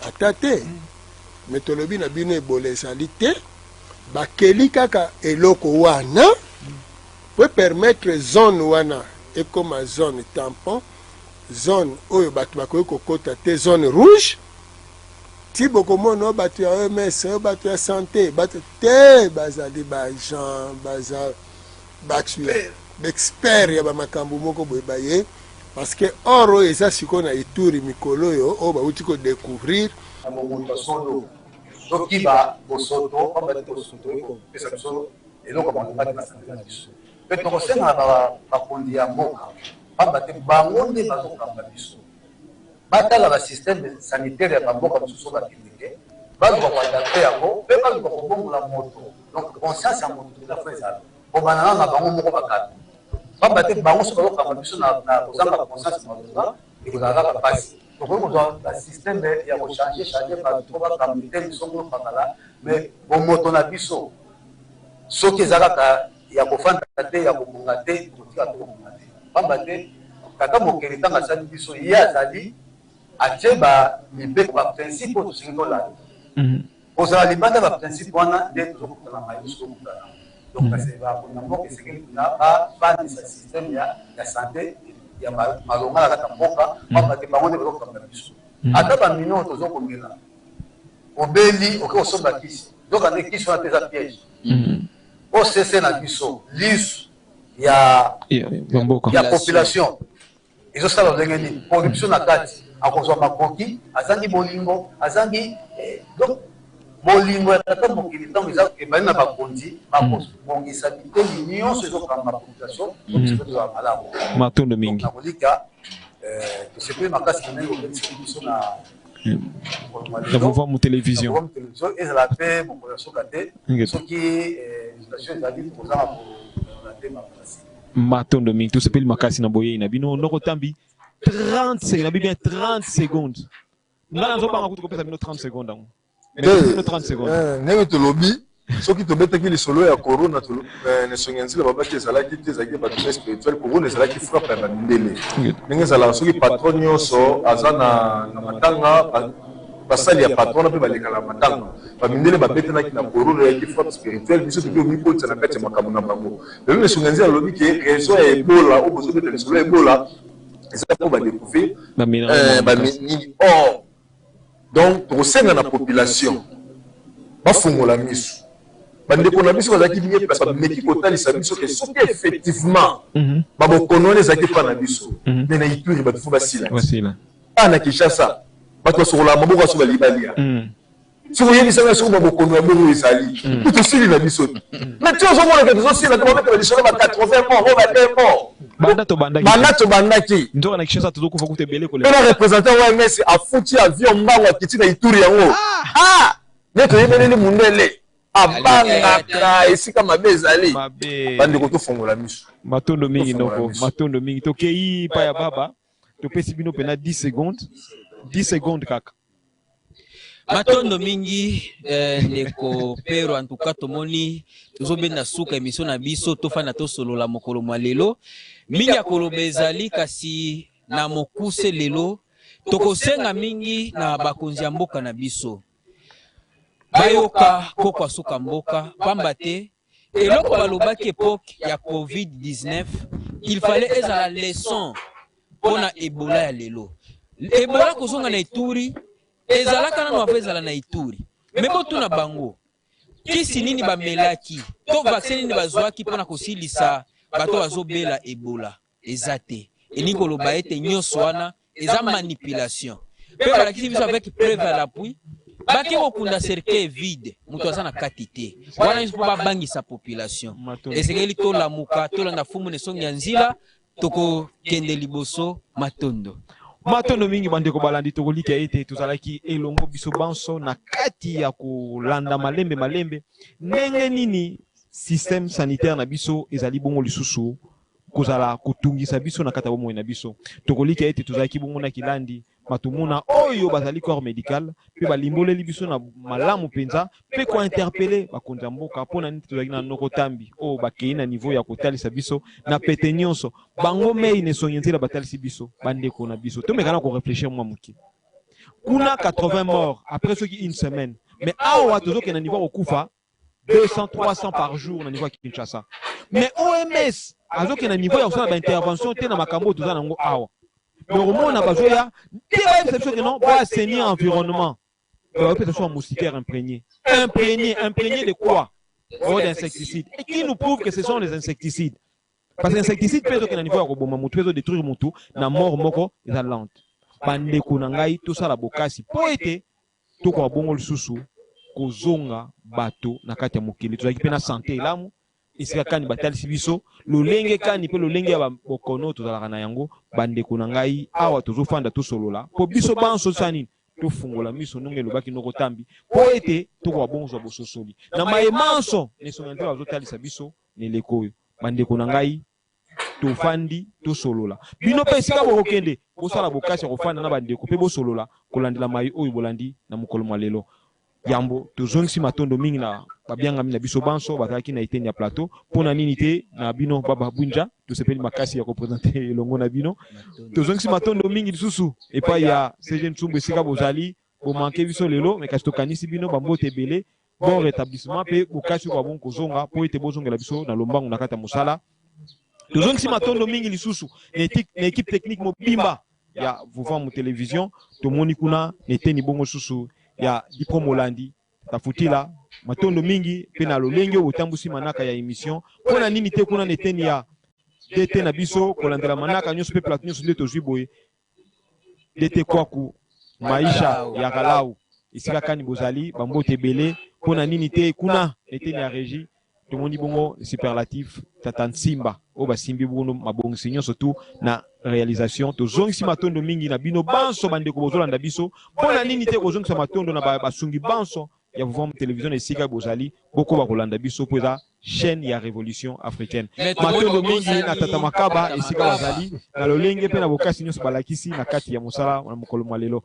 ata te me tolobi na bino Ebola ezali te bakeli kaka eloko wana peut permettre zone wana ekoma zone tampon zone oyo bato bakoki kokota te zone rouge ti bokomona bato ya OMS oyo bato ya santé bato te bazali baagent baza baexpert ya bamakambo moko boye baye parce que or oyo eza sikoyo na Ituri mikolo oyo oyo bauti kodécouvrir tokiba bosoto pambate bosoto ekopesa biso eloko bangobati basante na biso mpe tokosengana bakondi ya mboka pambate bango nde bazokamba biso batala basystème sanitaire ya bamboka mosusu bakendeke baluka koadapte yango mpe baluka kobongola moto donc conscience ya moto elafo ezala kobanana na bango moko bakata pambate bango so bazokamba biso na kozanga conscience ya moto ekozala kaka pasi tokoki kozwa basystème ya kochange bato po bakambi te bisongo bakala mais bomoto na biso soki eza kaka ya kofanda te ya kobonga te totika to kobonga te pamba te tata mokili ntango asali biso ye azali atie ba mibeko ba principe to singo la ozala libanda ba principe wana nde tozokutana mayi tozokutana donc c'est ba pour n'importe ce que na ba sa système ya santé ya malonga la kata mboka ba te bango nde bazokutana biso ata ba mino tozokongela obeli oke osoba kisi donc ande kisi wana peza piège OCC na biso lisu ya population ezosala ndenge nini corruption na kati akozwa makoki azangi bolingo azangi donc bolingo ya tata mokili ntango eza ebali na bakonzi bakobongisa biteli nyonso ezokanga population okoa malamu matondo mingi nakolika tosepeli makasi ndenge obelisa biso na voir mon télévision ezala mpe mokolo ya soka te soki législation ezali kozanga kolate makasi matondo mingi tosepeli makasi na boye na bino ndoko tambi 30 secondes na bien 30 secondes ngana nzobanga kuti kopesa bino 30 secondes ango 30 secondes ndenge tolobi soki tobetaki lisolo ya corona nesongi ya nzela babaki ezalaki te ezalaki bato spirituel corona ezalaki frappe ya bamindele ndenge ezalaka soki patron nyonso aza na matanga basali ya patron mpe balekala matanga bamindele babetanaki na corona eyaki frappe spirituel biso toki omibotisa na kati ya makambo na bango lelo nesongi ya nzela alobi ke réseau ya ebola oyo bozobeta lisolo ya ebola eza mpo badécouvrir bamingi or donc tokosenga na population bafungola miso bandeko na biso bazalaki bien place bameki kotalisa biso ke soki effectivement babokono wana ezalaki mpa na biso me na ituri bato fo basila na kinshasa bato basokola maboko aso balibalia soki oyebisanga soki babokono ya bongo ezali po tosili na biso te me ti ozomonaka tozosila te babetaka lisolo ba 80 mort o ba 2 mort banda tobandaki mpe na représentant OMS afuti avion mbango akiti na ituri yango nde toyebeleli mundele abangaka esika mabe ezali bandeko tofongola miso matondo mingi noko matondo mingi tokei pa ya baba topesi bino pena 10 secondes 10 secondes kaka matondo mingi ndeko pero en tout cas tomoni tozobenda suka émission na biso tofana tosolola mokolo mwa lelo mingi akoloba ezali kasi na mokuse lelo tokosenga mingi na bakonzi ya mboka na biso bayoka kokwa suka mboka pamba te eloko balobaki epoke ya covid-19 il fallait ezala leçon mpona ebola ya lelo ebola kozonga na ituri ezalaka nano afa ezala na ituri me botuna bango kisi nini bamelaki to vaccin nini bazwaki mpona kosilisa bato bazobela ebola eza te elingi koloba ete nyonso wana eza manipulation mpe balakisi biso avec preuve à l'appui baki kokunda cercueil vide moto aza na kati te wana biso mpo babangisa population esengeli tolamuka tolanda fumu na esongi ya nzila tokokende liboso matondo matondo mingi bandeko balandi tokolika ete tozalaki elongo biso banso na kati ya kolanda malembe ndenge nini système sanitaire na biso ezali bongo lisusu kozala kotungisa biso na kata bomoi na biso tokolika ete tozalaki bongo na kilandi matumuna oyo bazali corps médical pe balimboleli biso na malamu penza pe ko interpeller bakonza mboka pona nini tozalaki na noko tambi o bakei na niveau ya kotalisa biso na pete nyonso bango mei ne songi nzela batalisi biso bandeko na biso to mekana ko réfléchir mwa muki kuna 80 morts après ce qui une semaine mais awa tozoke na niveau okufa 200 300 par jour na niveau ya Kinshasa mais OMS azoke na niveau ya kusala ba intervention te na makambo tozana ngo awa mais au moins on a besoin de non pour assainir l'environnement. Peut-être soit moustiquaire imprégné de quoi? Oh, d'insecticides. Et qui nous prouve que ce sont les insecticides? Parce que les insecticides peuvent que niveau de détruire mon tout, na mort moko est lente. Bande kunangai tout ça la bokasi. Pour être tout quoi bon le susu kozonga bato na kati ya mokili. Tout ça qui peut na santé lamu. Isika kani batali sibiso lolenge kani pe lolenge ya bokono tozalaka na yango bandeko na ngai awa tozofanda tosolola po biso banso sani tofungola miso ndenge lobaki noko tambi po ete tokwa bonzo bososoli na maemanso nesonga nte bazotalisa biso nelekoyo bandeko na ngai tofandi tosolola bino pe esika bokokende bosala bokasi ya kofanda na bandeko pe bosolola kolandela mai oyo bolandi na mokolo mwa lelo yambo tozongisi matondo mingi na babiangami na biso banso bazalaki na eteni ya plateau mpona nini te na bino baba bwinja tosepeli makasi ya kopresente elongo na bino tozongisi matondo mingi lisusu epai ya CG Ntsumbu esika bozali bomanke biso lelo me kasi tokanisi bino bambote ebele bon rétablissement mpe bokasi kwa bon kozonga mpo ete bozongela biso na lombangu na kati ya mosala tozongisi matondo mingi lisusu na équipe technique mobimba ya Vuvwa mu télévision tomoni kuna neteni bongo susu ya Dipro Molandi tafutila matondo mingi pe na lolenge otambusi manaka ya émission pona nini te kuna neteni ya DT na biso kolandela manaka nyonso pe plateau nyonso nde tozwi boye DT Kwaku maisha ya Kalau esika kani bozali bambote ebele pona nini te kuna neteni ya régie tomoni bongo superlatif tata Nsimba o basimbi bongo mabongisi nyonso tu na réalisation tozongisi matondo mingi na bino banso bandeko bozolanda biso pona nini te kozongisa matondo na basungi banso ya Vuvwa mu télévision esika bozali boko bakolanda biso po eza chaîne ya révolution africaine matondo mingi na tata Makaba esika bazali na lolenge pe na bokasi nyonso balakisi na kati ya mosala na mokolo mwa lelo